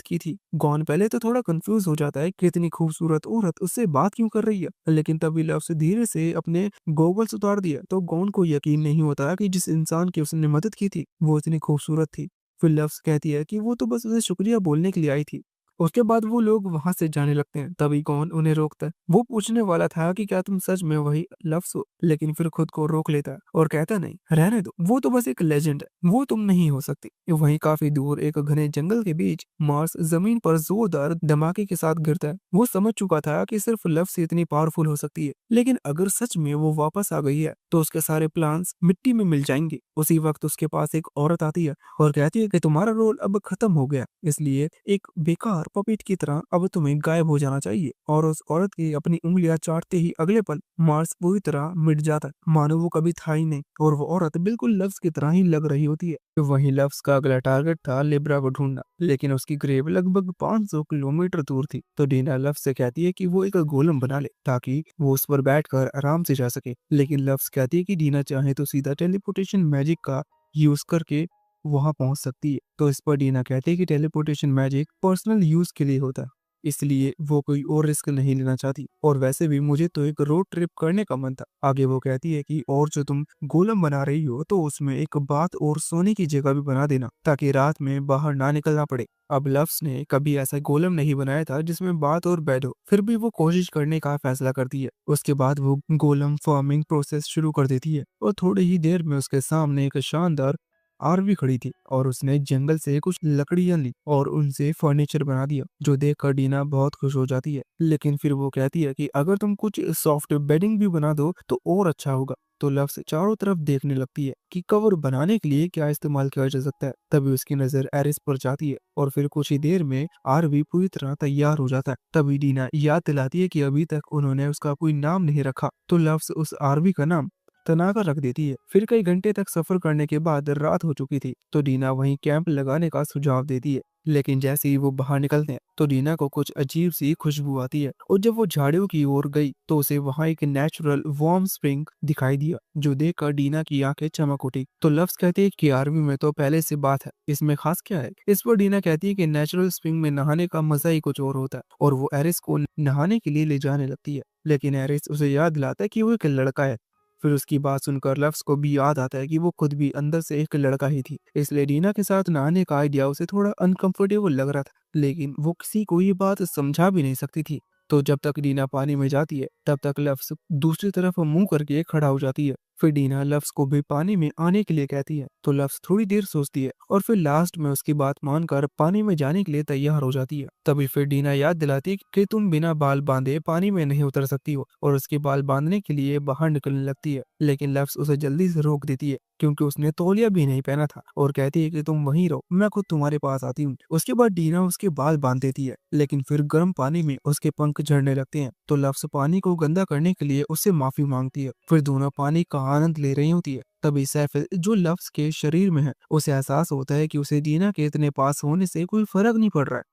की थी। गॉन पहले तो थोड़ा कंफ्यूज हो जाता है कि इतनी खूबसूरत औरत उससे बात क्यों कर रही है, लेकिन तभी लफ्स धीरे से अपने गॉगल्स उतार दिया तो गॉन को यकीन नहीं होता कि जिस इंसान की उसने मदद की थी वो इतनी खूबसूरत थी। फिर लफ्स कहती है कि वो तो बस उसे शुक्रिया बोलने के लिए आई थी। उसके बाद वो लोग वहां से जाने लगते हैं, तभी कौन उन्हें रोकता है। वो पूछने वाला था कि क्या तुम सच में वही लफ्स हो, लेकिन फिर खुद को रोक लेता है और कहता नहीं, रहने दो, वो तो बस एक लेजेंड है, वो तुम नहीं हो सकती। वहीं काफी दूर एक घने जंगल के बीच मार्स जमीन पर जोरदार धमाके के साथ गिरता है। वो समझ चुका था कि सिर्फ लफ्स ही इतनी पावरफुल हो सकती है, लेकिन अगर सच में वो वापस आ गई है तो उसके सारे प्लान्स मिट्टी में मिल जाएंगे। उसी वक्त उसके पास एक औरत आती है और कहती है कि तुम्हारा रोल अब खत्म हो गया, इसलिए एक बेकार पपेट की तरह अब तुम्हें गायब हो जाना चाहिए। और उस औरत की अपनी उंगलियां चाटते ही अगले पल मार्स पूरी तरह मिट जाता है, मानो वो कभी था ही नहीं और वो औरत बिल्कुल लफ्स की तरह ही लग रही होती है। तो वहीं लफ्स का अगला टारगेट था लिब्रा को ढूंढना, लेकिन उसकी ग्रेव लगभग 500 किलोमीटर दूर थी। तो डीना लफ्स से कहती है कि वो एक गोलम बना ले ताकि वो उस पर बैठकर आराम से जा सके, लेकिन लफ्स कहती है कि डीना चाहे तो सीधा टेलीपोर्टेशन मैजिक का यूज करके वहां पहुंच सकती है। तो इस पर डीना कहती है कि टेलीपोर्टेशन मैजिक पर्सनल यूज के लिए होता है, इसलिए वो कोई और रिस्क नहीं लेना चाहती और वैसे भी मुझे तो एक रोड ट्रिप करने का मन था। आगे वो कहती है कि और जो तुम गोलम बना रही हो तो उसमें एक बाथ और सोने की जगह भी बना देना ताकि रात में बाहर ना निकलना पड़े। अब लफ्स ने कभी ऐसा गोलम नहीं बनाया था जिसमें बाथ और बेड हो, फिर भी वो कोशिश करने का फैसला करती है। उसके बाद वो गोलम फार्मिंग प्रोसेस शुरू कर देती है और थोड़ी ही देर में उसके सामने एक शानदार आरवी खड़ी थी और उसने जंगल से कुछ लकड़ियां ली और उनसे फर्नीचर बना दिया, जो देखकर डीना बहुत खुश हो जाती है। लेकिन फिर वो कहती है कि अगर तुम कुछ सॉफ्ट बेडिंग भी बना दो तो और अच्छा होगा। तो लफ्स चारों तरफ देखने लगती है कि कवर बनाने के लिए क्या इस्तेमाल किया जा सकता है। तभी उसकी नजर एरिस पर जाती है और फिर कुछ ही देर में आरवी पूरी तरह तैयार हो जाता है। तभी डीना याद दिलाती है कि अभी तक उन्होंने उसका कोई नाम नहीं रखा, तो लफ्स उस आरवी का नाम तनाकर रख देती है। फिर कई घंटे तक सफर करने के बाद रात हो चुकी थी, तो डीना वहीं कैंप लगाने का सुझाव देती है। लेकिन जैसे ही वो बाहर निकलते हैं तो डीना को कुछ अजीब सी खुशबू आती है और जब वो झाड़ियों की ओर गई तो उसे वहां एक नेचुरल वार्म स्प्रिंग दिखाई दिया, जो देखकर डीना की आंखें चमक उठी। तो लफ्स कहते हैं कि आर्मी में तो पहले से बात है, इसमें खास क्या है। इस पर डीना कहती है कि नेचुरल स्प्रिंग में नहाने का मजा ही कुछ और होता है और वो एरिस को नहाने के लिए ले जाने लगती है, लेकिन एरिस उसे याद दिलाता है कि वो एक लड़का है। फिर उसकी बात सुनकर लफ्स को भी याद आता है कि वो खुद भी अंदर से एक लड़का ही थी, इसलिए डीना के साथ नहाने का आइडिया उसे थोड़ा अनकंफर्टेबल लग रहा था, लेकिन वो किसी को ये बात समझा भी नहीं सकती थी। तो जब तक डीना पानी में जाती है तब तक लफ्स दूसरी तरफ मुंह करके खड़ा हो जाती है। फिर डीना लफ्स को भी पानी में आने के लिए कहती है, तो लफ्स थोड़ी देर सोचती है और फिर लास्ट में उसकी बात मानकर पानी में जाने के लिए तैयार हो जाती है। तभी फिर डीना याद दिलाती है कि तुम बिना बाल बांधे पानी में नहीं उतर सकती हो, और उसके बाल बांधने के लिए बाहर निकलने लगती है। लेकिन लफ्स उसे जल्दी से रोक देती है क्योंकि उसने तौलिया भी नहीं पहना था, और कहती है कि तुम वहीं रहो, मैं खुद तुम्हारे पास आती हूँ। उसके बाद डीना उसके बाल बांध देती है, लेकिन फिर गर्म पानी में उसके पंख झड़ने लगते हैं, तो लफ्स पानी को गंदा करने के लिए उससे माफी मांगती है। फिर दोनों पानी का आनंद ले रही होती है। तभी सैफिल जो लफ्स के शरीर में है, उसे एहसास होता है कि उसे डीना के इतने पास होने से कोई फर्क नहीं पड़ रहा है।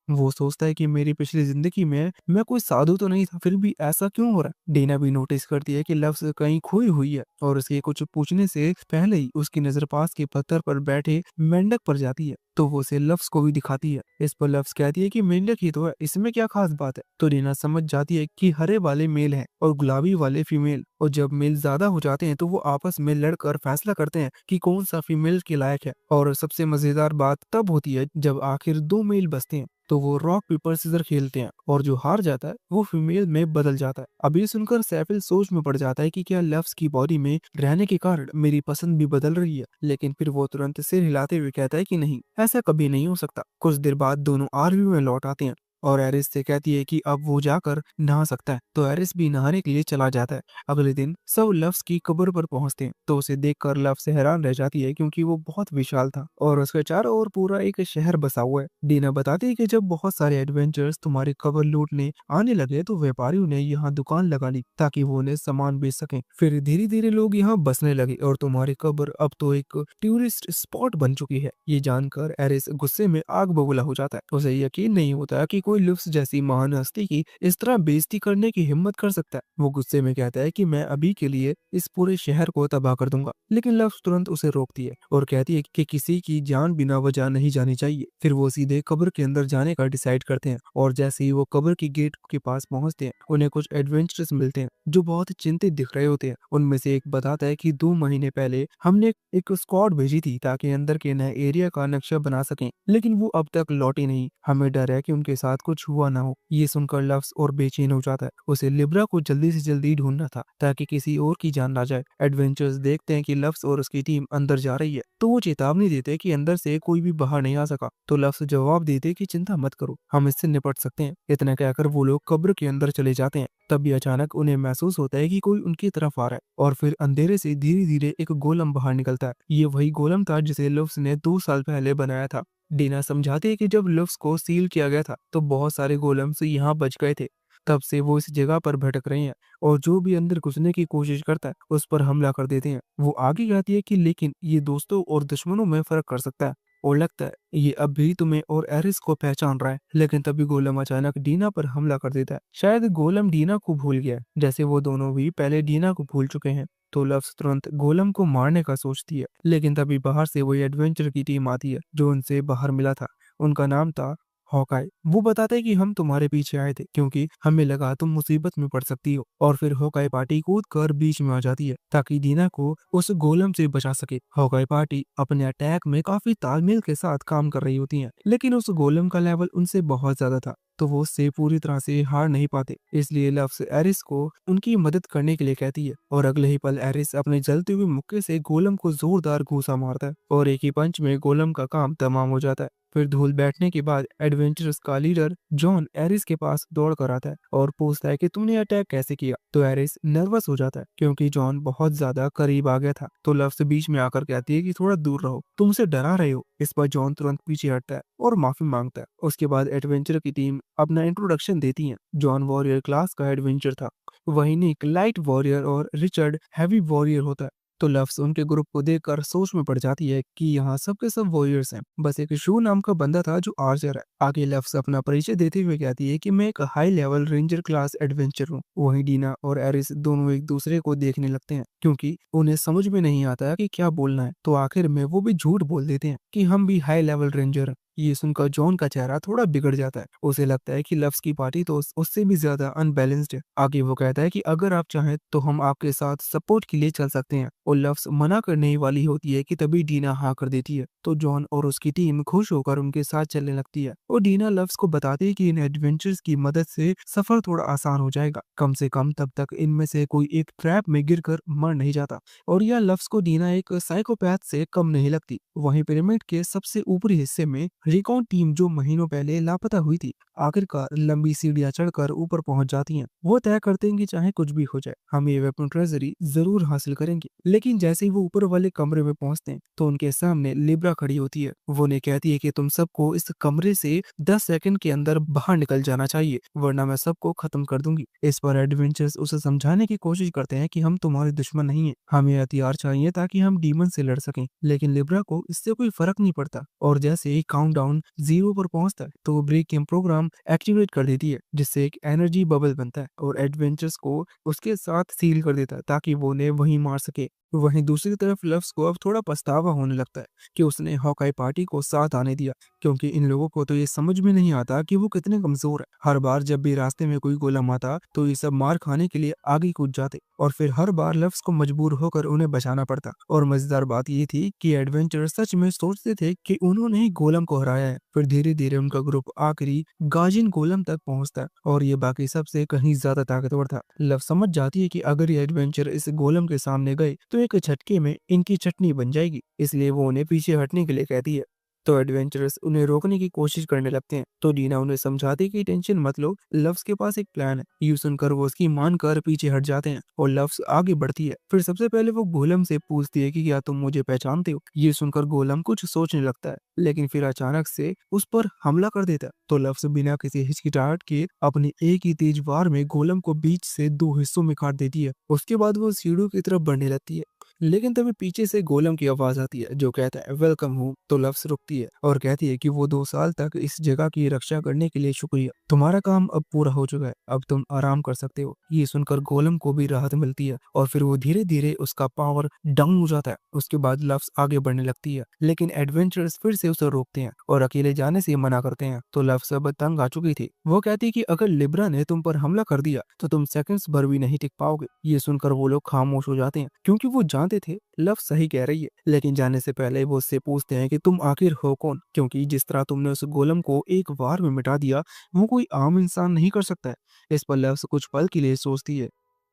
वो सोचता है कि मेरी पिछली जिंदगी में मैं कोई साधु तो नहीं था, फिर भी ऐसा क्यों हो रहा है। डीना भी नोटिस करती है कि लफ्ज कहीं खोई हुई है, और उसके कुछ पूछने से पहले ही उसकी नजर पास के पत्थर पर बैठे मेंढक पर जाती है, तो वो उसे लफ्ज को भी दिखाती है। इस पर लफ्ज कहती है कि मेंढक ही तो है, इसमें क्या खास बात है। तो डीना समझ जाती है कि हरे वाले मेल हैं और गुलाबी वाले फीमेल, और जब मेल ज्यादा हो जाते हैं तो वो आपस में लड़कर फैसला करते हैं कि कौन सा फीमेल के लायक है। और सबसे मजेदार बात तब होती है जब आखिर दो मेल बचते हैं, तो वो रॉक पेपर सीजर खेलते हैं, और जो हार जाता है वो फीमेल में बदल जाता है। अब ये सुनकर सैफिल सोच में पड़ जाता है कि क्या लफ्ज की बॉडी में रहने के कारण मेरी पसंद भी बदल रही है, लेकिन फिर वो तुरंत सिर हिलाते हुए कहता है कि नहीं, ऐसा कभी नहीं हो सकता। कुछ देर बाद दोनों आरवी में लौट आते हैं, और एरिस से कहती है कि अब वो जाकर नहा सकता है, तो एरिस भी नहाने के लिए चला जाता है। अगले दिन सब लफ्स की कब्र पर पहुंचते हैं, तो उसे देखकर लफ्स हैरान रह जाती है क्योंकि वो बहुत विशाल था और उसके चारों ओर पूरा एक शहर बसा हुआ है। डीना बताती है कि जब बहुत सारे एडवेंचर्स तुम्हारी कब्र लूटने आने लगे तो व्यापारियों ने यहाँ दुकान लगा ली ताकि वो उन्हें सामान बेच सकें। फिर धीरे धीरे लोग यहाँ बसने लगे और तुम्हारी कब्र अब तो एक टूरिस्ट स्पॉट बन चुकी है। ये जानकर एरिस गुस्से में आग बबूला हो जाता है। उसे यकीन नहीं होता कि कोई लुफ्स जैसी महान हस्ती की इस तरह बेइज्जती करने की हिम्मत कर सकता है। वो गुस्से में कहता है कि मैं अभी के लिए इस पूरे शहर को तबाह कर दूंगा, लेकिन लफ्स तुरंत उसे रोकती है और कहती है कि किसी की जान बिना वजह नहीं जानी चाहिए। फिर वो सीधे कब्र के अंदर जाने का डिसाइड करते हैं, और जैसे ही वो कब्र की गेट के पास पहुंचते हैं उन्हें कुछ एडवेंचर्स मिलते हैं जो बहुत ही चिंतित दिख रहे होते हैं। उनमें से एक बताता है कि 2 महीने पहले हमने एक स्क्वाड भेजी थी ताकि अंदर के नए एरिया का नक्शा बना सकें, लेकिन वो अब तक लौटी नहीं। हमें डर है कि उनके साथ कुछ हुआ ना हो। ये सुनकर लफ्स और बेचैन हो जाता है। उसे लिब्रा को जल्दी से जल्दी ढूंढना था ताकि किसी और की जान ना जाए। एडवेंचर्स देखते हैं कि लफ्स और उसकी टीम अंदर जा रही है, तो वो चेतावनी देते कि अंदर से कोई भी बाहर नहीं आ सका। तो लफ्स जवाब देते कि चिंता मत करो, हम इससे निपट सकते हैं। इतना कहकर वो लोग कब्र के अंदर चले जाते हैं। तभी अचानक उन्हें महसूस होता है कि कोई उनकी तरफ आ रहा है, और फिर अंधेरे से धीरे धीरे एक गोलम बाहर निकलता है। ये वही गोलम था जिसे लफ्स ने 2 साल पहले बनाया था। डीना समझाती है कि जब लफ्स को सील किया गया था तो बहुत सारे गोलम्स यहाँ बच गए थे। तब से वो इस जगह पर भटक रहे हैं, और जो भी अंदर घुसने की कोशिश करता है उस पर हमला कर देते हैं। वो आगे कहती है कि लेकिन ये दोस्तों और दुश्मनों में फर्क कर सकता है, और लगता है ये अब भी तुम्हें और एरिस को पहचान रहा है। लेकिन तभी गोलम अचानक डीना पर हमला कर देता है। शायद गोलम डीना को भूल गया है, जैसे वो दोनों भी पहले डीना को भूल चुके हैं। तो लफ्स तुरंत गोलम को मारने का सोचती है, लेकिन तभी बाहर से वही एडवेंचर की टीम आती है जो उनसे बाहर मिला था। उनका नाम था हॉकाई। वो बताते हैं कि हम तुम्हारे पीछे आए थे क्योंकि हमें लगा तुम मुसीबत में पड़ सकती हो। और फिर हॉकाई पार्टी कूद कर बीच में आ जाती है ताकि डीना को उस गोलम से बचा सके। हॉकाई पार्टी अपने अटैक में काफी तालमेल के साथ काम कर रही होती है, लेकिन उस गोलम का लेवल उनसे बहुत ज्यादा था, तो वो उससे पूरी तरह से हार नहीं पाते। इसलिए लफ्स एरिस को उनकी मदद करने के लिए कहती है, और अगले ही पल एरिस अपने जलते हुए मुक्के से गोलम को जोरदार घूंसा मारता है, और एक ही पंच में गोलम का काम तमाम हो जाता है। फिर धूल बैठने के बाद एडवेंचरस का लीडर जॉन एरिस के पास दौड़ कर आता है और पूछता है कि तुमने अटैक कैसे किया। तो एरिस नर्वस हो जाता है क्योंकि जॉन बहुत ज्यादा करीब आ गया था। तो लफ्स बीच में आकर कहती है कि थोड़ा दूर रहो, तुम उसे डरा रहे हो। इस पर जॉन तुरंत पीछे हटता है और माफी मांगता है। उसके बाद एडवेंचर की टीम अपना इंट्रोडक्शन देती है। जॉन वॉरियर क्लास का एडवेंचर था, वहीं निक लाइट वॉरियर और रिचर्ड हैवी वॉरियर होता है। तो लफ्स उनके ग्रुप को देखकर सोच में पड़ जाती है कि यहाँ सबके सब वॉरियर्स हैं, बस एक शू नाम का बंदा था जो आर्चर है। आगे लफ्स अपना परिचय देते हुए कहती है कि मैं एक high level ranger class adventure हूँ। वहीं डीना और एरिस दोनों एक दूसरे को देखने लगते हैं क्योंकि उन्हें समझ में नहीं आता कि क्या बोलना है। तो आखिर में वो भी झूठ बोल देते हैं कि हम भी हाई लेवल रेंजर हैं। ये सुनकर जॉन का चेहरा थोड़ा बिगड़ जाता है। उसे लगता है कि लव्स की पार्टी तो उससे भी ज्यादा अनबैलेंस्ड है। आगे वो कहता है कि अगर आप चाहें तो हम आपके साथ सपोर्ट के लिए चल सकते हैं, और लव्स मना करने ही वाली होती है कि तभी डीना हाँ कर देती है। तो जॉन और उसकी टीम खुश होकर उनके साथ चलने लगती है, और डीना लव्स को बताती है कि इन एडवेंचर्स की मदद से सफर थोड़ा आसान हो जाएगा, कम से कम तब तक इनमें से कोई एक ट्रैप में गिरकर मर नहीं जाता। और यह लफ्ज को डीना एक साइकोपैथ से कम नहीं लगती। वहीं पिरामिड के सबसे ऊपरी हिस्से में रिकॉन टीम जो महीनों पहले लापता हुई थी, आखिरकार लंबी सीढ़ियां चढ़कर ऊपर पहुंच जाती हैं। वो तय करते हैं कि चाहे कुछ भी हो जाए, हम ये वेपन ट्रेजरी जरूर हासिल करेंगे। लेकिन जैसे ही वो ऊपर वाले कमरे में पहुंचते हैं तो उनके सामने लिब्रा खड़ी होती है। वो उन्हें कहती है कि तुम सबको इस कमरे से 10 सेकंड के अंदर बाहर निकल जाना चाहिए, वरना मैं सबको खत्म कर दूंगी। इस पर एडवेंचर्स उसे समझाने की कोशिश करते हैं कि हम तुम्हारे दुश्मन नहीं है, हमें हथियार चाहिए ताकि हम डीमन से लड़ सकें। लेकिन लिब्रा को इससे कोई फर्क नहीं पड़ता, और जैसे ही काउंटडाउन 0 पर पहुंचता है तो वो ब्रेक गेम प्रोग्राम एक्टिवेट कर देती है, जिससे एक एनर्जी बबल बनता है और एडवेंचर्स को उसके साथ सील कर देता है ताकि वो उन्हें वहीं मार सके। वहीं दूसरी तरफ लव्स को अब थोड़ा पछतावा होने लगता है कि उसने हॉकाई पार्टी को साथ आने दिया, क्योंकि इन लोगों को तो ये समझ में नहीं आता कि वो कितने कमजोर है। हर बार जब भी रास्ते में कोई गोलम आता तो ये सब मार खाने के लिए आगे कूद जाते, और फिर हर बार लव्स को मजबूर होकर उन्हें बचाना पड़ता। और मजेदार बात ये थी कि एडवेंचर सच में सोचते थे कि उन्होंने ही गोलम को हराया है। फिर धीरे धीरे उनका ग्रुप आखिरी गाजिन गोलम तक पहुंचता है, और ये बाकी सबसे कहीं ज्यादा ताकतवर था। लव समझ जाती है कि अगर ये एडवेंचर इस गोलम के सामने गए तो एक झटके में इनकी चटनी बन जाएगी, इसलिए वो उन्हें पीछे हटने के लिए कहती है। तो एडवेंचरस उन्हें रोकने की कोशिश करने लगते हैं, तो डीना उन्हें समझाती है कि टेंशन मत लो, लव्स के पास एक प्लान है। यूं सुनकर वो उसकी मानकर पीछे हट जाते हैं, और लव्स आगे बढ़ती है। फिर सबसे पहले वो गोलम से पूछती है कि क्या तुम मुझे पहचानते हो। ये सुनकर गोलम कुछ सोचने लगता है, लेकिन फिर अचानक से उस पर हमला कर देता है। तो लव्स बिना किसी हिचकिचाहट के अपने एक ही तेज वार में गोलम को बीच से 2 हिस्सों में काट देती है। उसके बाद वो सीढ़ियों की तरफ बढ़ने लगती है, लेकिन तभी पीछे से गोलम की आवाज आती है जो कहता है वेलकम होम। तो लव्स रुकती है और कहती है कि वो 2 साल तक इस जगह की रक्षा करने के लिए शुक्रिया, तुम्हारा काम अब पूरा हो चुका है, अब तुम आराम कर सकते हो। ये सुनकर गोलम को भी राहत मिलती है, और फिर वो धीरे धीरे उसका पावर डाउन हो जाता है। उसके बाद लव्स आगे बढ़ने लगती है, लेकिन एडवेंचर्स फिर से उसे रोकते हैं और अकेले जाने से मना करते हैं। तो लव्स अब तंग आ चुकी थी। वो कहती है कि अगर लिब्रा ने तुम पर हमला कर दिया तो तुम सेकंड्स भर भी नहीं टिक पाओगे। ये सुनकर वो लोग खामोश हो जाते हैं, क्योंकि वो जानते थे लव सही कह रही है। लेकिन जाने से पहले वो उससे पूछते हैं कि तुम आखिर हो कौन, क्योंकि जिस तरह तुमने उस गोलम को एक बार में मिटा दिया वो कोई आम इंसान नहीं कर सकता है। इस पर लव कुछ पल के लिए सोचती है,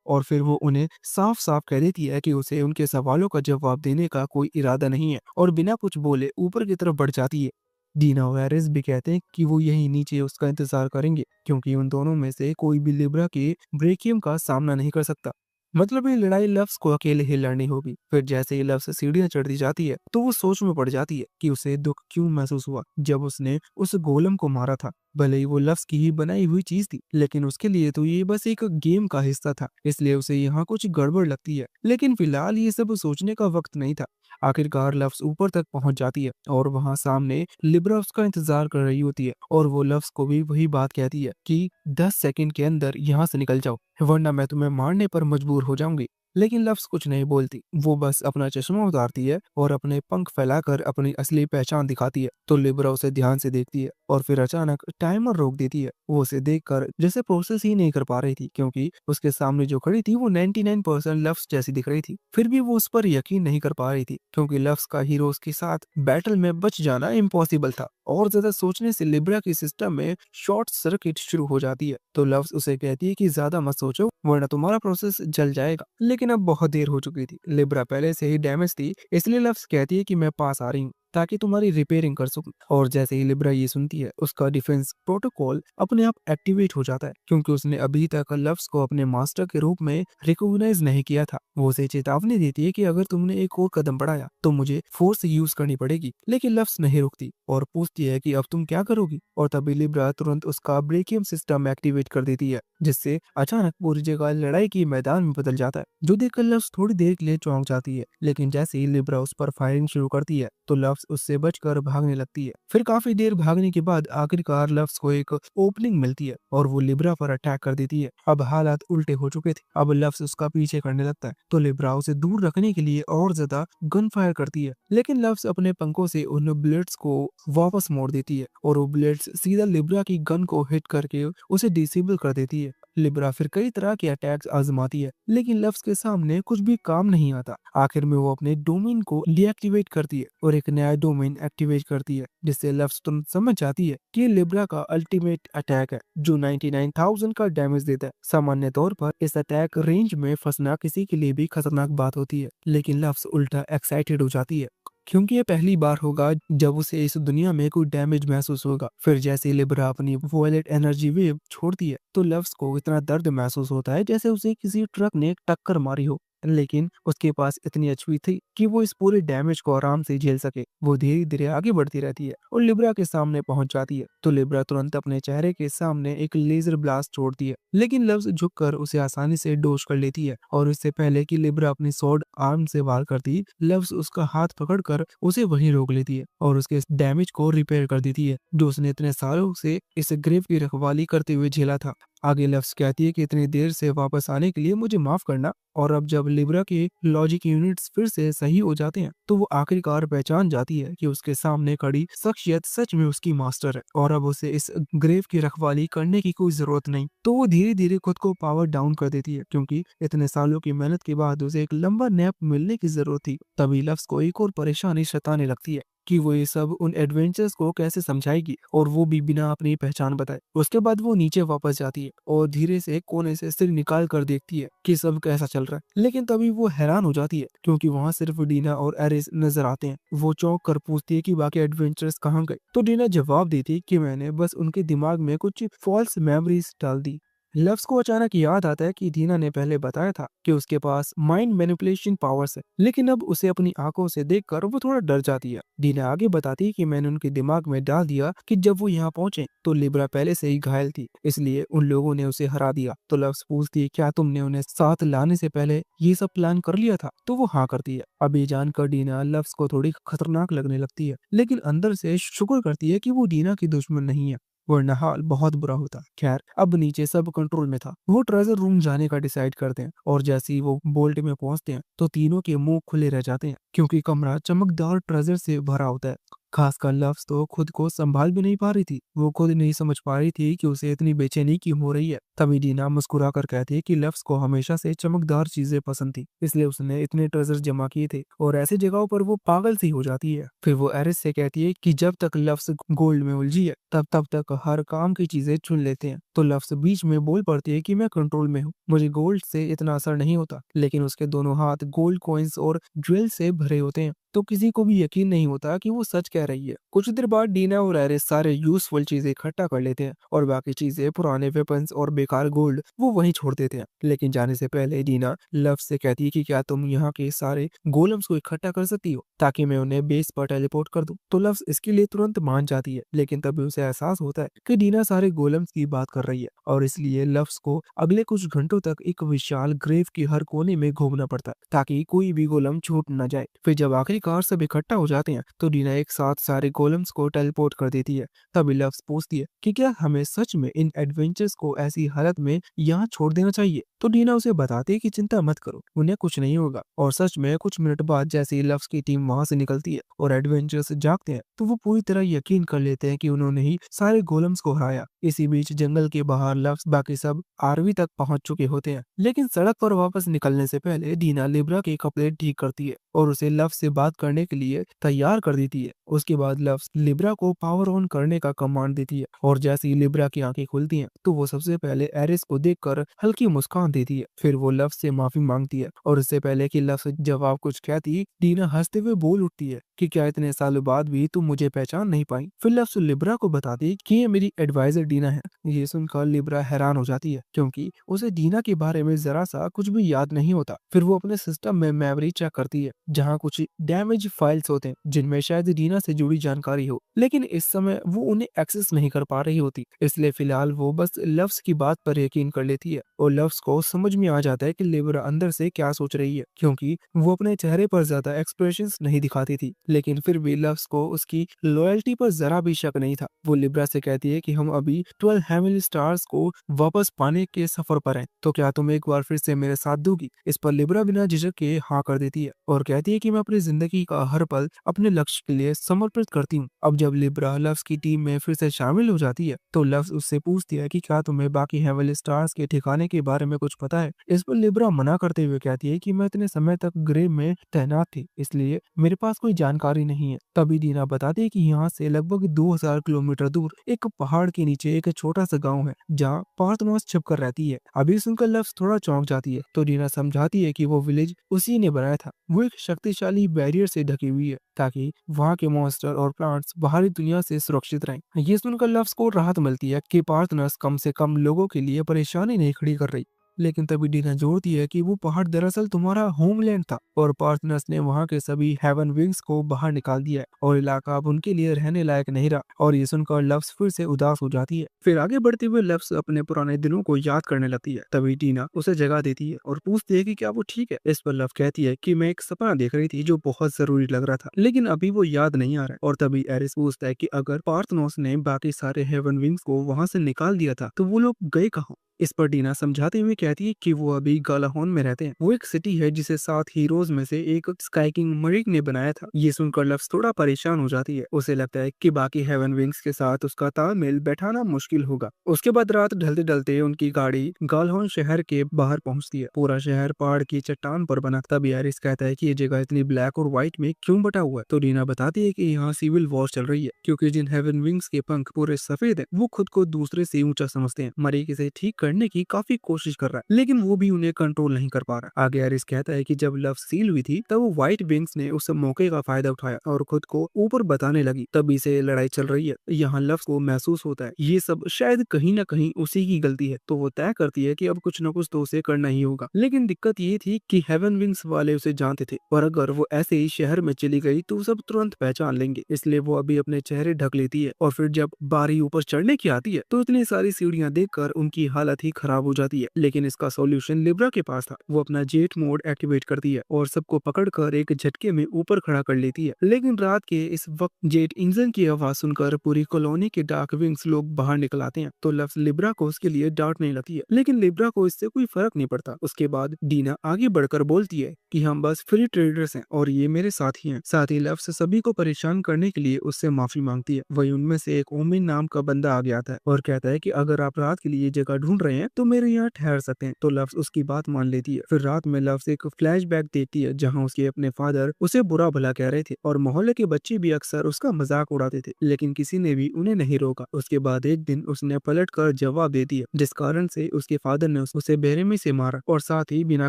और फिर वो उन्हें साफ साफ कह देती है कि उसे उनके सवालों का जवाब देने का कोई इरादा नहीं है, और बिना कुछ बोले ऊपर की तरफ बढ़ जाती है। डीना और एरिस भी कहते हैं कि वो यहीं नीचे उसका इंतजार करेंगे, क्योंकि उन दोनों में से कोई भी लिब्रा के ब्रेकियम का सामना नहीं कर सकता। मतलब ये लड़ाई लव्स को अकेले ही लड़नी होगी। फिर जैसे ही लव्स सीढ़ियां चढ़ती जाती है तो वो सोच में पड़ जाती है कि उसे दुख क्यों महसूस हुआ जब उसने उस गोलम को मारा था। भले ही वो लव्स की ही बनाई हुई चीज थी, लेकिन उसके लिए तो ये बस एक गेम का हिस्सा था, इसलिए उसे यहाँ कुछ गड़बड़ लगती है। लेकिन फिलहाल ये सब सोचने का वक्त नहीं था। आखिरकार लव्स ऊपर तक पहुंच जाती है, और वहां सामने लिब्रा उसका इंतजार कर रही होती है, और वो लव्स को भी वही बात कहती है कि 10 सेकंड के अंदर यहाँ से निकल जाओ, वरना मैं तुम्हें मारने पर मजबूर हो जाऊंगी। लेकिन लव्स कुछ नहीं बोलती, वो बस अपना चश्मा उतारती है और अपने पंख फैलाकर अपनी असली पहचान दिखाती है। तो लिब्रा उसे ध्यान से देखती है, और फिर अचानक टाइमर रोक देती है। वो उसे देखकर जैसे प्रोसेस ही नहीं कर पा रही थी, क्योंकि उसके सामने जो खड़ी थी वो 99% लव्स जैसी दिख रही थी। फिर भी वो उस पर यकीन नहीं कर पा रही थी, क्योंकि लव्स का हीरोज के साथ बैटल में बच जाना इम्पॉसिबल था। और ज्यादा सोचने से लिब्रा की सिस्टम में शॉर्ट सर्किट शुरू हो जाती है। तो लव्स उसे कहती है कि ज्यादा मत सोचो, वरना तुम्हारा प्रोसेस जल जाएगा। लेकिन अब बहुत देर हो चुकी थी, लिब्रा पहले से ही डैमेज थी, इसलिए लव्स कहती है कि मैं पास आ रही हूँ ताकि तुम्हारी रिपेयरिंग कर सकूं। और जैसे ही लिब्रा ये सुनती है, उसका डिफेंस प्रोटोकॉल अपने आप एक्टिवेट हो जाता है, क्योंकि उसने अभी तक लव्स को अपने मास्टर के रूप में रिकॉग्नाइज नहीं किया था। वो उसे चेतावनी देती है कि अगर तुमने एक और कदम बढ़ाया तो मुझे फोर्स यूज करनी पड़ेगी। लेकिन लव्स नहीं रुकती और पूछती है कि अब तुम क्या करोगी। और तभी लिब्रा तुरंत उसका ब्रेकियम सिस्टम एक्टिवेट कर देती है, जिससे अचानक पूरी जगह लड़ाई की मैदान में बदल जाता है, जो देखकर लव्स थोड़ी देर के लिए चौंक जाती है। लेकिन जैसे ही लिब्रा उस पर फायरिंग शुरू करती है तो लव्स उससे बचकर भागने लगती है। फिर काफी देर भागने के बाद आखिरकार लव्स को एक ओपनिंग मिलती है और वो लिब्रा पर अटैक कर देती है। अब हालात उल्टे हो चुके थे। अब लव्स उसका पीछे करने लगता है तो लिब्रा उसे दूर रखने के लिए और ज्यादा गन फायर करती है, लेकिन लव्स अपने पंखों से उन बुलेट्स को वापस मोड़ देती है और वो बुलेट्स सीधा लिब्रा की गन को हिट करके उसे डिसेबल कर देती है। लिब्रा फिर कई तरह के अटैक्स आजमाती है, लेकिन लव्स के सामने कुछ भी काम नहीं आता। आखिर में वो अपने डोमेन को डीएक्टिवेट करती है और एक नया डोमेन एक्टिवेट करती है, जिससे लव्स तुरंत समझ जाती है कि लिब्रा का अल्टीमेट अटैक है जो 99,000 का डैमेज देता है। सामान्य तौर पर इस अटैक रेंज में फंसना किसी के लिए भी खतरनाक बात होती है, लेकिन लव्स उल्टा एक्साइटेड हो जाती है क्योंकि ये पहली बार होगा जब उसे इस दुनिया में कोई डैमेज महसूस होगा। फिर जैसे ही लिब्रा अपनी वॉयलेट एनर्जी वेव छोड़ती है तो लव्स को इतना दर्द महसूस होता है जैसे उसे किसी ट्रक ने टक्कर मारी हो, लेकिन उसके पास इतनी एचपी थी कि वो इस पूरे डैमेज को आराम से झेल सके। वो धीरे धीरे आगे बढ़ती रहती है और लिब्रा के सामने पहुंच जाती है तो लिब्रा तुरंत अपने चेहरे के सामने एक लेजर ब्लास्ट छोड़ती है, लेकिन लव्स झुककर उसे आसानी से डोज कर लेती है और इससे पहले कि लिब्रा अपनी स्वॉर्ड आर्म से वार करती, लव्स उसका हाथ पकड़कर उसे वहीं रोक लेती है और उसके इस डैमेज को रिपेयर कर देती है जो उसने इतने सालों से इस ग्रेव की रखवाली करते हुए झेला था। आगे लव्स कहती है कि इतनी देर से वापस आने के लिए मुझे माफ करना, और अब जब लिब्रा के लॉजिक यूनिट्स फिर से सही हो जाते हैं तो वो आखिरकार पहचान जाती है कि उसके सामने खड़ी शख्सियत सच में उसकी मास्टर है और अब उसे इस ग्रेव की रखवाली करने की कोई जरूरत नहीं। तो वो धीरे धीरे खुद को पावर डाउन कर देती है क्योंकि इतने सालों की मेहनत के बाद उसे एक लंबा नैप मिलने की जरूरत थी। तभी लव्स को एक और परेशानी सताने लगती है कि वो ये सब उन एडवेंचर्स को कैसे समझाएगी, और वो भी बिना अपनी पहचान बताए। उसके बाद वो नीचे वापस जाती है और धीरे से कोने से सिर निकाल कर देखती है कि सब कैसा चल रहा है, लेकिन तभी वो हैरान हो जाती है क्योंकि वहाँ सिर्फ डीना और एरिस नजर आते हैं। वो चौंक कर पूछती है कि बाकी एडवेंचर्स कहाँ गए, तो डीना जवाब देती है कि मैंने बस उनके दिमाग में कुछ फॉल्स मेमोरीज डाल दी। लव्स को अचानक याद आता है कि दीना ने पहले बताया था कि उसके पास माइंड मैनिपुलेशन पावर्स है, लेकिन अब उसे अपनी आंखों से देखकर वो थोड़ा डर जाती है। दीना आगे बताती है कि मैंने उनके दिमाग में डाल दिया कि जब वो यहाँ पहुंचे तो लिब्रा पहले से ही घायल थी, इसलिए उन लोगों ने उसे हरा दिया। तो लव्स पूछती है क्या तुमने उन्हें साथ लाने से पहले ये सब प्लान कर लिया था, तो वो हाँ करती है। अब ये जानकर डीना लव्स को थोड़ी खतरनाक लगने लगती है, लेकिन अंदर से शुक्र करती है कि वो डीना की दुश्मन नहीं है, वरना हाल बहुत बुरा होता। खैर अब नीचे सब कंट्रोल में था। वो ट्रेजर रूम जाने का डिसाइड करते हैं और जैसे ही वो बोल्ट में पहुंचते हैं तो तीनों के मुंह खुले रह जाते हैं क्योंकि कमरा चमकदार ट्रेजर से भरा होता है। खासकर लव्स तो खुद को संभाल भी नहीं पा रही थी। वो खुद नहीं समझ पा रही थी कि उसे इतनी बेचैनी क्यों हो रही है। तभी डीना मुस्कुरा कर कहती है कि लव्स को हमेशा से चमकदार चीजें पसंद थी, इसलिए उसने इतने ट्रेजर जमा किए थे और ऐसी जगहों पर वो पागल सी हो जाती है। फिर वो एरिस से कहती है कि जब तक लव्स गोल्ड में उलझी है तब तक हर काम की चीजें चुन लेते हैं। तो लव्स बीच में बोल पड़ती है कि मैं कंट्रोल में हूँ, मुझे गोल्ड से इतना असर नहीं होता, लेकिन उसके दोनों हाथ गोल्ड कॉइन्स और ज्वेल से भरे होते हैं तो किसी को भी यकीन नहीं होता कि वो सच कह रही है। कुछ देर बाद डीना और एरिस सारे यूजफुल चीजें इकट्ठा कर लेते हैं और बाकी चीजें, पुराने वेपन्स और बेकार गोल्ड, वो वहीं छोड़ देते हैं। लेकिन जाने से पहले डीना लव्स से कहती है कि क्या तुम यहाँ के सारे गोलम्स को इकट्ठा कर सकती हो ताकि मैं उन्हें बेस पर टेलीपोर्ट कर दूं। तो लव्स इसके लिए तुरंत मान जाती है, लेकिन तभी उसे एहसास होता है कि डीना सारे गोलम्स की बात कर रही है और इसलिए लव्स को अगले कुछ घंटों तक एक विशाल ग्रेव के हर कोने में घूमना पड़ता है ताकि कोई भी गोलम छूट न जाए। फिर जब आखिरकार सब इकट्ठा हो जाते हैं तो डीना एक साथ सारे गोलम्स को टेलीपोर्ट कर देती है। तभी लव्स पूछती है कि क्या हमें सच में इन एडवेंचर्स को ऐसी हालत में यहाँ छोड़ देना चाहिए, तो डीना उसे बताती है कि चिंता मत करो, उन्हें कुछ नहीं होगा। और सच में कुछ मिनट बाद जैसे ही लव्स की टीम वहां से निकलती है और एडवेंचर्स जागते हैं तो वो पूरी तरह यकीन कर लेते हैं कि उन्होंने ही सारे गोलम्स को हराया। इसी बीच जंगल के बाहर लव्स बाकी सब आरवी तक पहुंच चुके होते हैं, लेकिन सड़क पर वापस निकलने से पहले डीना लिब्रा के कपड़े ठीक करती है और उसे लव्स से बात करने के लिए तैयार कर देती है। उसके बाद लव्स लिब्रा को पावर ऑन करने का कमांड देती है और जैसे ही लिब्रा की आंखें खुलती हैं तो वो सबसे पहले एरिस को देखकर हल्की मुस्कान देती है। फिर वो लव्स से माफी मांगती है और इससे पहले कि लव्स जवाब कुछ कहती, डीना हंसते हुए बोल उठती है कि क्या इतने सालों बाद भी तुम मुझे पहचान नहीं पाई। फिर लव्स लिब्रा को बताती कि ये मेरी एडवाइजर डीना है। ये सुनकर लिब्रा हैरान हो जाती है क्योंकि उसे डीना के बारे में जरा सा कुछ भी याद नहीं होता। फिर वो अपने सिस्टम में मेमोरी चेक करती है जहाँ कुछ डैमेज फाइल्स होते हैं जिनमें शायद डीना से जुड़ी जानकारी हो, लेकिन इस समय वो उन्हें एक्सेस नहीं कर पा रही होती। इसलिए फिलहाल वो बस लव्स की बात पर यकीन कर लेती है और लव्स को समझ में आ जाता है कि लिब्रा अंदर से क्या सोच रही है, क्योंकि वो अपने चेहरे पर ज्यादा एक्सप्रेशंस नहीं दिखाती थी। लेकिन फिर भी लव्स को उसकी लॉयल्टी पर जरा भी शक नहीं था। वो लिब्रा से कहती है कि हम अभी 12 हेवनली स्टार्स को वापस पाने के सफर पर हैं, तो क्या तुम एक बार फिर से मेरे साथ दोगी? इस पर लिब्रा बिना झिझक के हाँ कर देती है और कहती है कि मैं अपनी जिंदगी का हर पल अपने लक्ष्य के लिए समर्पित करती हूँ। अब जब लिब्रा लव्स की टीम में फिर से शामिल हो जाती है तो लव्स उससे पूछती है कि क्या तुम्हें बाकी हेवनली स्टार्स के ठिकाने के बारे में कुछ पता है? इस पर लिब्रा मना करते हुए कहती है कि मैं इतने समय तक ग्रेव में तैनात थी, इसलिए मेरे पास कोई जानकारी नहीं है। तभी दीना बताती है कि यहाँ से लगभग 2000 किलोमीटर दूर एक पहाड़ के नीचे एक छोटा सा गांव है जहाँ पार्थनोस छिपकर रहती है। अभी सुनकर लव्स थोड़ा चौंक जाती है तो दीना समझाती है कि वो विलेज उसी ने बनाया था। वो एक शक्तिशाली बैरियर से ढकी हुई है ताकि वहाँ के मॉन्स्टर और प्लांट्स बाहरी दुनिया से सुरक्षित रहें। ये सुनकर लव्स को राहत मिलती है कि पार्थनस कम से कम लोगों के लिए परेशानी नहीं खड़ी कर रही। लेकिन तभी डीना जोड़ती है कि वो पहाड़ दरअसल तुम्हारा होमलैंड था और पार्टनर्स ने वहाँ के सभी हेवन विंग्स को बाहर निकाल दिया है और इलाका अब उनके लिए रहने लायक नहीं रहा। और ये सुनकर लव्स फिर से उदास हो जाती है। फिर आगे बढ़ते हुए लव्स अपने पुराने दिनों को याद करने लगती है। तभी डीना उसे जगह देती है और पूछती है कि क्या वो ठीक है। इस पर लव कहती है कि मैं एक सपना देख रही थी जो बहुत जरूरी लग रहा था, लेकिन अभी वो याद नहीं आ रहा है। और तभी एरिस पूछता है कि अगर पार्थनोस ने बाकी सारे हेवन विंग्स को वहां से निकाल दिया था तो वो लोग गए कहाँ? इस पर डीना समझाते हुए कहती है कि वो अभी गालाहोन में रहते हैं। वो एक सिटी है जिसे 7 हीरोज में से एक स्काई किंग मरिक ने बनाया था। ये सुनकर लव्स थोड़ा परेशान हो जाती है। उसे लगता है कि बाकी हेवन विंग्स के साथ उसका तालमेल बैठाना मुश्किल होगा। उसके बाद रात ढलते ढलते उनकी गाड़ी गालहोन शहर के बाहर पहुंचती है। पूरा शहर पहाड़ की चट्टान पर बना। तब एरिस कहता है कि ये जगह इतनी ब्लैक और व्हाइट में क्यों बटा हुआ है? तो डीना बताती है कि यहाँ सिविल वॉर चल रही है, क्योंकि जिन हेवन विंग्स के पंख पूरे सफेद हैं वो खुद को दूसरे से ऊंचा समझते हैं। मरिक इसे ठीक करने की काफी कोशिश कर रहा है, लेकिन वो भी उन्हें कंट्रोल नहीं कर पा रहा। आगे एरिस कहता है कि जब लव सील हुई थी तब वो व्हाइट विंग्स ने उस मौके का फायदा उठाया और खुद को ऊपर बताने लगी। तभी से लड़ाई चल रही है। यहाँ लव को महसूस होता है ये सब शायद कहीं ना कहीं उसी की गलती है, तो वो तय करती है कि अब कुछ न कुछ तो उसे करना ही होगा। लेकिन दिक्कत ये थी कि हेवन विंग्स वाले उसे जानते थे और अगर वो ऐसे ही शहर में चली गई तो सब तुरंत पहचान लेंगे। इसलिए वो अभी अपने चेहरे ढक लेती है और फिर जब बारी ऊपर चढ़ने की आती है तो इतनी सारी सीढ़ियां देखकर उनकी हालत ही खराब हो जाती है। लेकिन इसका सॉल्यूशन लिब्रा के पास था। वो अपना जेट मोड एक्टिवेट करती है और सबको पकड़कर एक झटके में ऊपर खड़ा कर लेती है। लेकिन रात के इस वक्त जेट इंजन की आवाज सुनकर पूरी कॉलोनी के डार्क विंग्स लोग बाहर निकल आते हैं तो लव्स लिब्रा को उसके लिए डांटने लगती है, लेकिन लिब्रा को इससे कोई फर्क नहीं पड़ता। उसके बाद डीना आगे बढ़कर बोलती है कि हम बस फ्री ट्रेडर्स हैं और ये मेरे साथी हैं। साथ ही लव्स सभी को परेशान करने के लिए उससे माफी मांगती है। वही उनमें से एक ओमिन नाम का बंदा आगे आता है और कहता है कि अगर आप रात के लिए जगह ढूंढ रहे हैं तो मेरे यहाँ ठहर सकते हैं। तो लव्स उसकी बात मान लेती है। फिर रात में लव्स एक फ्लैशबैक देखती है जहाँ उसके अपने फादर उसे बुरा भला कह रहे थे और मोहल्ले के बच्चे भी अक्सर उसका मजाक उड़ाते थे, लेकिन किसी ने भी उन्हें नहीं रोका। उसके बाद एक दिन उसने पलट कर जवाब दे दिया, जिस कारण से उसके फादर ने उसे बेरहमी से मारा और साथ ही बिना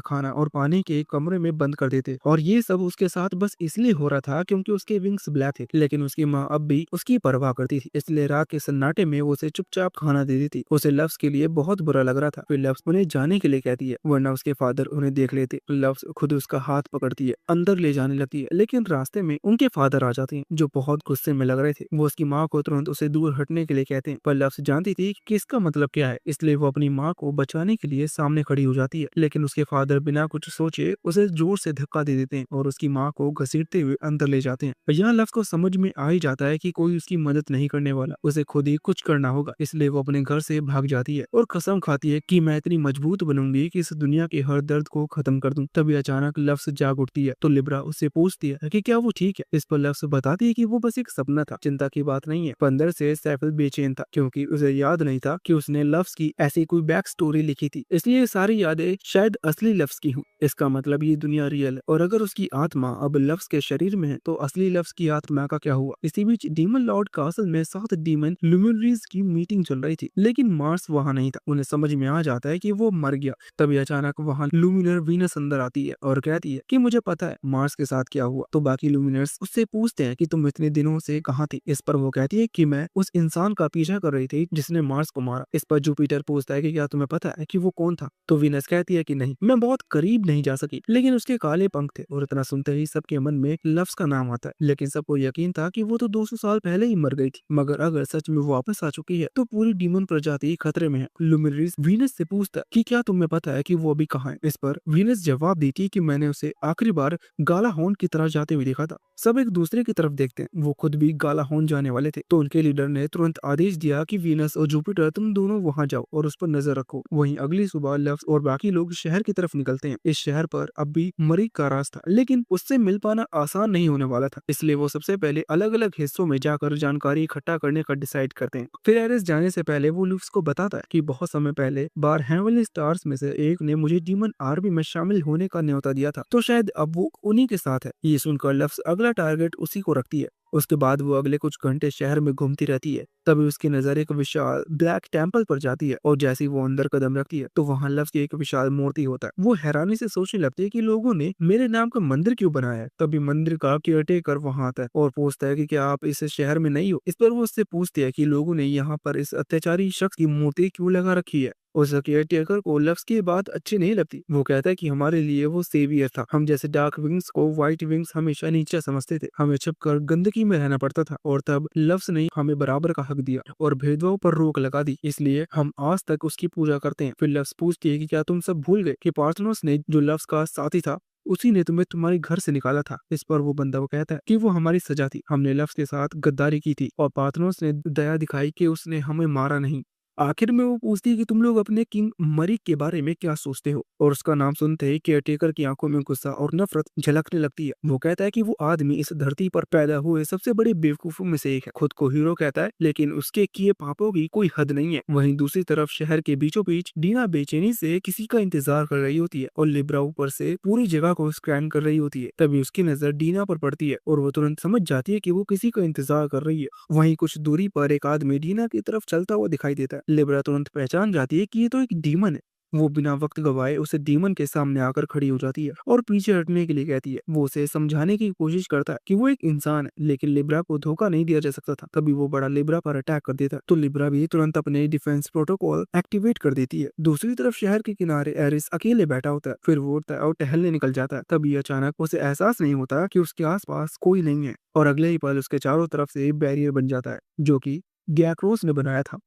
खाना और पानी के कमरे में बंद कर देते। और ये सब उसके साथ बस इसलिए हो रहा था क्योंकि उसके विंग्स ब्लैक थे। लेकिन उसकी माँ अब भी उसकी परवाह करती थी, इसलिए रात के सन्नाटे में वो उसे चुपचाप खाना दे देती। उसे लव्स के लिए बहुत बुरा लग रहा था। फिर लव्स उन्हें जाने के लिए कहती है वरना उसके फादर उन्हें देख लेते। लव्स खुद उसका हाथ पकड़ती है, अंदर ले जाने लगती है, लेकिन रास्ते में उनके फादर आ जाते हैं जो बहुत गुस्से में लग रहे थे। वो उसकी माँ को तुरंत उसे दूर हटने के लिए कहते हैं, पर लव्स जानती थी कि इसका मतलब क्या है, इसलिए वो अपनी माँ को बचाने के लिए सामने खड़ी हो जाती है। लेकिन उसके फादर बिना कुछ सोचे उसे जोर से धक्का दे देते हैं और उसकी माँ को घसीटते हुए अंदर ले जाते हैं। यहाँ लव्स को समझ में आ ही जाता है कि कोई उसकी मदद नहीं करने वाला, उसे खुद ही कुछ करना होगा। इसलिए वो अपने घर से भाग जाती है और कसम खाती है कि मैं इतनी मजबूत बनूंगी कि इस दुनिया के हर दर्द को खत्म कर दूं। तभी अचानक लव्स जाग उठती है तो लिब्रा उससे पूछती है कि क्या वो ठीक है। इस पर लव्स बताती है कि वो बस एक सपना था, चिंता की बात नहीं है। अंदर से सैफल बेचैन था क्योंकि उसे याद नहीं था कि उसने लव्स की ऐसी कोई बैक स्टोरी लिखी थी, इसलिए ये सारी यादें शायद असली लव्स की हूँ। इसका मतलब ये दुनिया रियल है और अगर उसकी आत्मा अब लव्स के शरीर में है तो असली लव्स की आत्मा का क्या हुआ। इसी बीच डीमन लॉर्ड कासल में 7 डीमन लुमिनरीज की मीटिंग चल रही थी, लेकिन मार्स वहाँ नहीं था। उन्हें उन्हें समझ में आ जाता है कि वो मर गया। तभी अचानक वहाँ लूमिनर वीनस अंदर आती है और कहती है कि मुझे पता है मार्स के साथ क्या हुआ। तो बाकी लूमिनर्स उससे पूछते हैं कि तुम इतने दिनों से कहाँ थी। इस पर वो कहती है कि मैं उस इंसान का पीछा कर रही थी जिसने मार्स को मारा। इस पर जुपिटर पूछता है कि क्या तुम्हें पता है कि वो कौन था। तो वीनस कहती है कि नहीं, मैं बहुत करीब नहीं जा सकी, लेकिन उसके काले पंख थे। और इतना सुनते ही सबके मन में लफ्ज का नाम आता है, लेकिन सबको यकीन था कि वो तो 200 साल पहले ही मर गई थी। मगर अगर सच में वो वापस आ चुकी है तो पूरी डीमन प्रजाति खतरे में है। लुमिनरीज वीनस से पूछता है कि क्या तुम्हें पता है कि वो अभी कहाँ है। इस पर वीनस जवाब देती है कि मैंने उसे आखिरी बार गाला हॉर्न की तरह जाते हुए देखा था। सब एक दूसरे की तरफ देखते हैं, वो खुद भी गाला हॉर्न जाने वाले थे। तो उनके लीडर ने तुरंत आदेश दिया कि वीनस और जुपिटर तुम दोनों वहां जाओ और उस पर नजर रखो। वहीं अगली सुबह लव्स और बाकी लोग शहर की तरफ निकलते हैं। इस शहर पर अब भी मरीक का राज था, लेकिन उससे मिल पाना आसान नहीं होने वाला था। इसलिए वो सबसे पहले अलग अलग हिस्सों में जाकर जानकारी इकट्ठा करने का डिसाइड करते हैं। फिर एरिस जाने से पहले वो लुफ्स को बताता है कि बहुत समय पहले बार हेवनली स्टार्स में से एक ने मुझे डीमन आर्मी में शामिल होने का न्योता दिया था, तो शायद अब वो उन्हीं के साथ है। ये सुनकर लफ्स अगला टारगेट उसी को रखती है। उसके बाद वो अगले कुछ घंटे शहर में घूमती रहती है। तभी उसकी नजर एक विशाल ब्लैक टेम्पल पर जाती है और जैसे ही वो अंदर कदम रखती है तो वहां लफ्स की एक विशाल मूर्ति होता है। वो हैरानी से सोचने लगती है कि लोगों ने मेरे नाम का मंदिर क्यों बनाया है। तभी मंदिर का केयरटेकर वहां आता है और पूछता है कि क्या आप इस शहर में नहीं हो। इस पर वो उससे पूछती है कि लोगों ने यहाँ पर इस अत्याचारी शख्स की मूर्ति क्यों लगा रखी है। उस केयरटेकर को लफ्स की बात अच्छी नहीं लगती। वो कहता है कि हमारे लिए वो सेवियर था, हम जैसे डार्क विंग्स को व्हाइट विंग्स हमेशा नीचा समझते थे, हमें छुपकर गंदगी में रहना पड़ता था। और तब लफ्स ने हमें बराबर का हक दिया और भेदभाव पर रोक लगा दी, इसलिए हम आज तक उसकी पूजा करते हैं। फिर लफ्स पूछती है कि क्या तुम सब भूल गए कि पार्थनोस ने जो लफ्स का साथी था उसी ने तुम्हें तुम्हारे घर से निकाला था। इस पर वो बंदा वो कहता है कि वो हमारी सजा थी, हमने लफ्स के साथ गद्दारी की थी और पार्थनोस ने दया दिखाई कि उसने हमें मारा नहीं। आखिर में वो पूछती है कि तुम लोग अपने किंग मरिक के बारे में क्या सोचते हो। और उसका नाम सुनते ही केयरटेकर की आंखों में गुस्सा और नफरत झलकने लगती है। वो कहता है कि वो आदमी इस धरती पर पैदा हुए सबसे बड़े बेवकूफों में से एक है। खुद को हीरो कहता है, लेकिन उसके किए पापों की कोई हद नहीं है। वहीं दूसरी तरफ शहर के बीचों बीच डीना बेचैनी से किसी का इंतजार कर रही होती है और लिब्रा ऊपर से पूरी जगह को स्कैन कर रही होती है। तभी उसकी नजर डीना पर पड़ती है और वो तुरंत समझ जाती है कि वो किसी का इंतजार कर रही है। वहीं कुछ दूरी पर एक आदमी डीना की तरफ चलता हुआ दिखाई देता है। लिब्रा तुरंत पहचान जाती है कि ये तो एक डीमन है। वो बिना वक्त गवाए उसे डीमन के सामने आकर खड़ी हो जाती है और पीछे हटने के लिए कहती है। वो उसे समझाने की कोशिश करता है कि वो एक इंसान है, लेकिन लिब्रा को धोखा नहीं दिया जा सकता था। तभी वो बड़ा लिब्रा पर अटैक कर देता है, तो लिब्रा भी तुरंत अपने डिफेंस प्रोटोकॉल एक्टिवेट कर देती है। दूसरी तरफ शहर के किनारे एरिस अकेले बैठा होता है, फिर वो उठता है और टहलने निकल जाता है। तभी अचानक उसे एहसास नहीं होता कि उसके आसपास कोई नहीं है और अगले ही पल उसके चारों तरफ से बैरियर बन जाता है जो कि गैक्रोस ने बनाया था।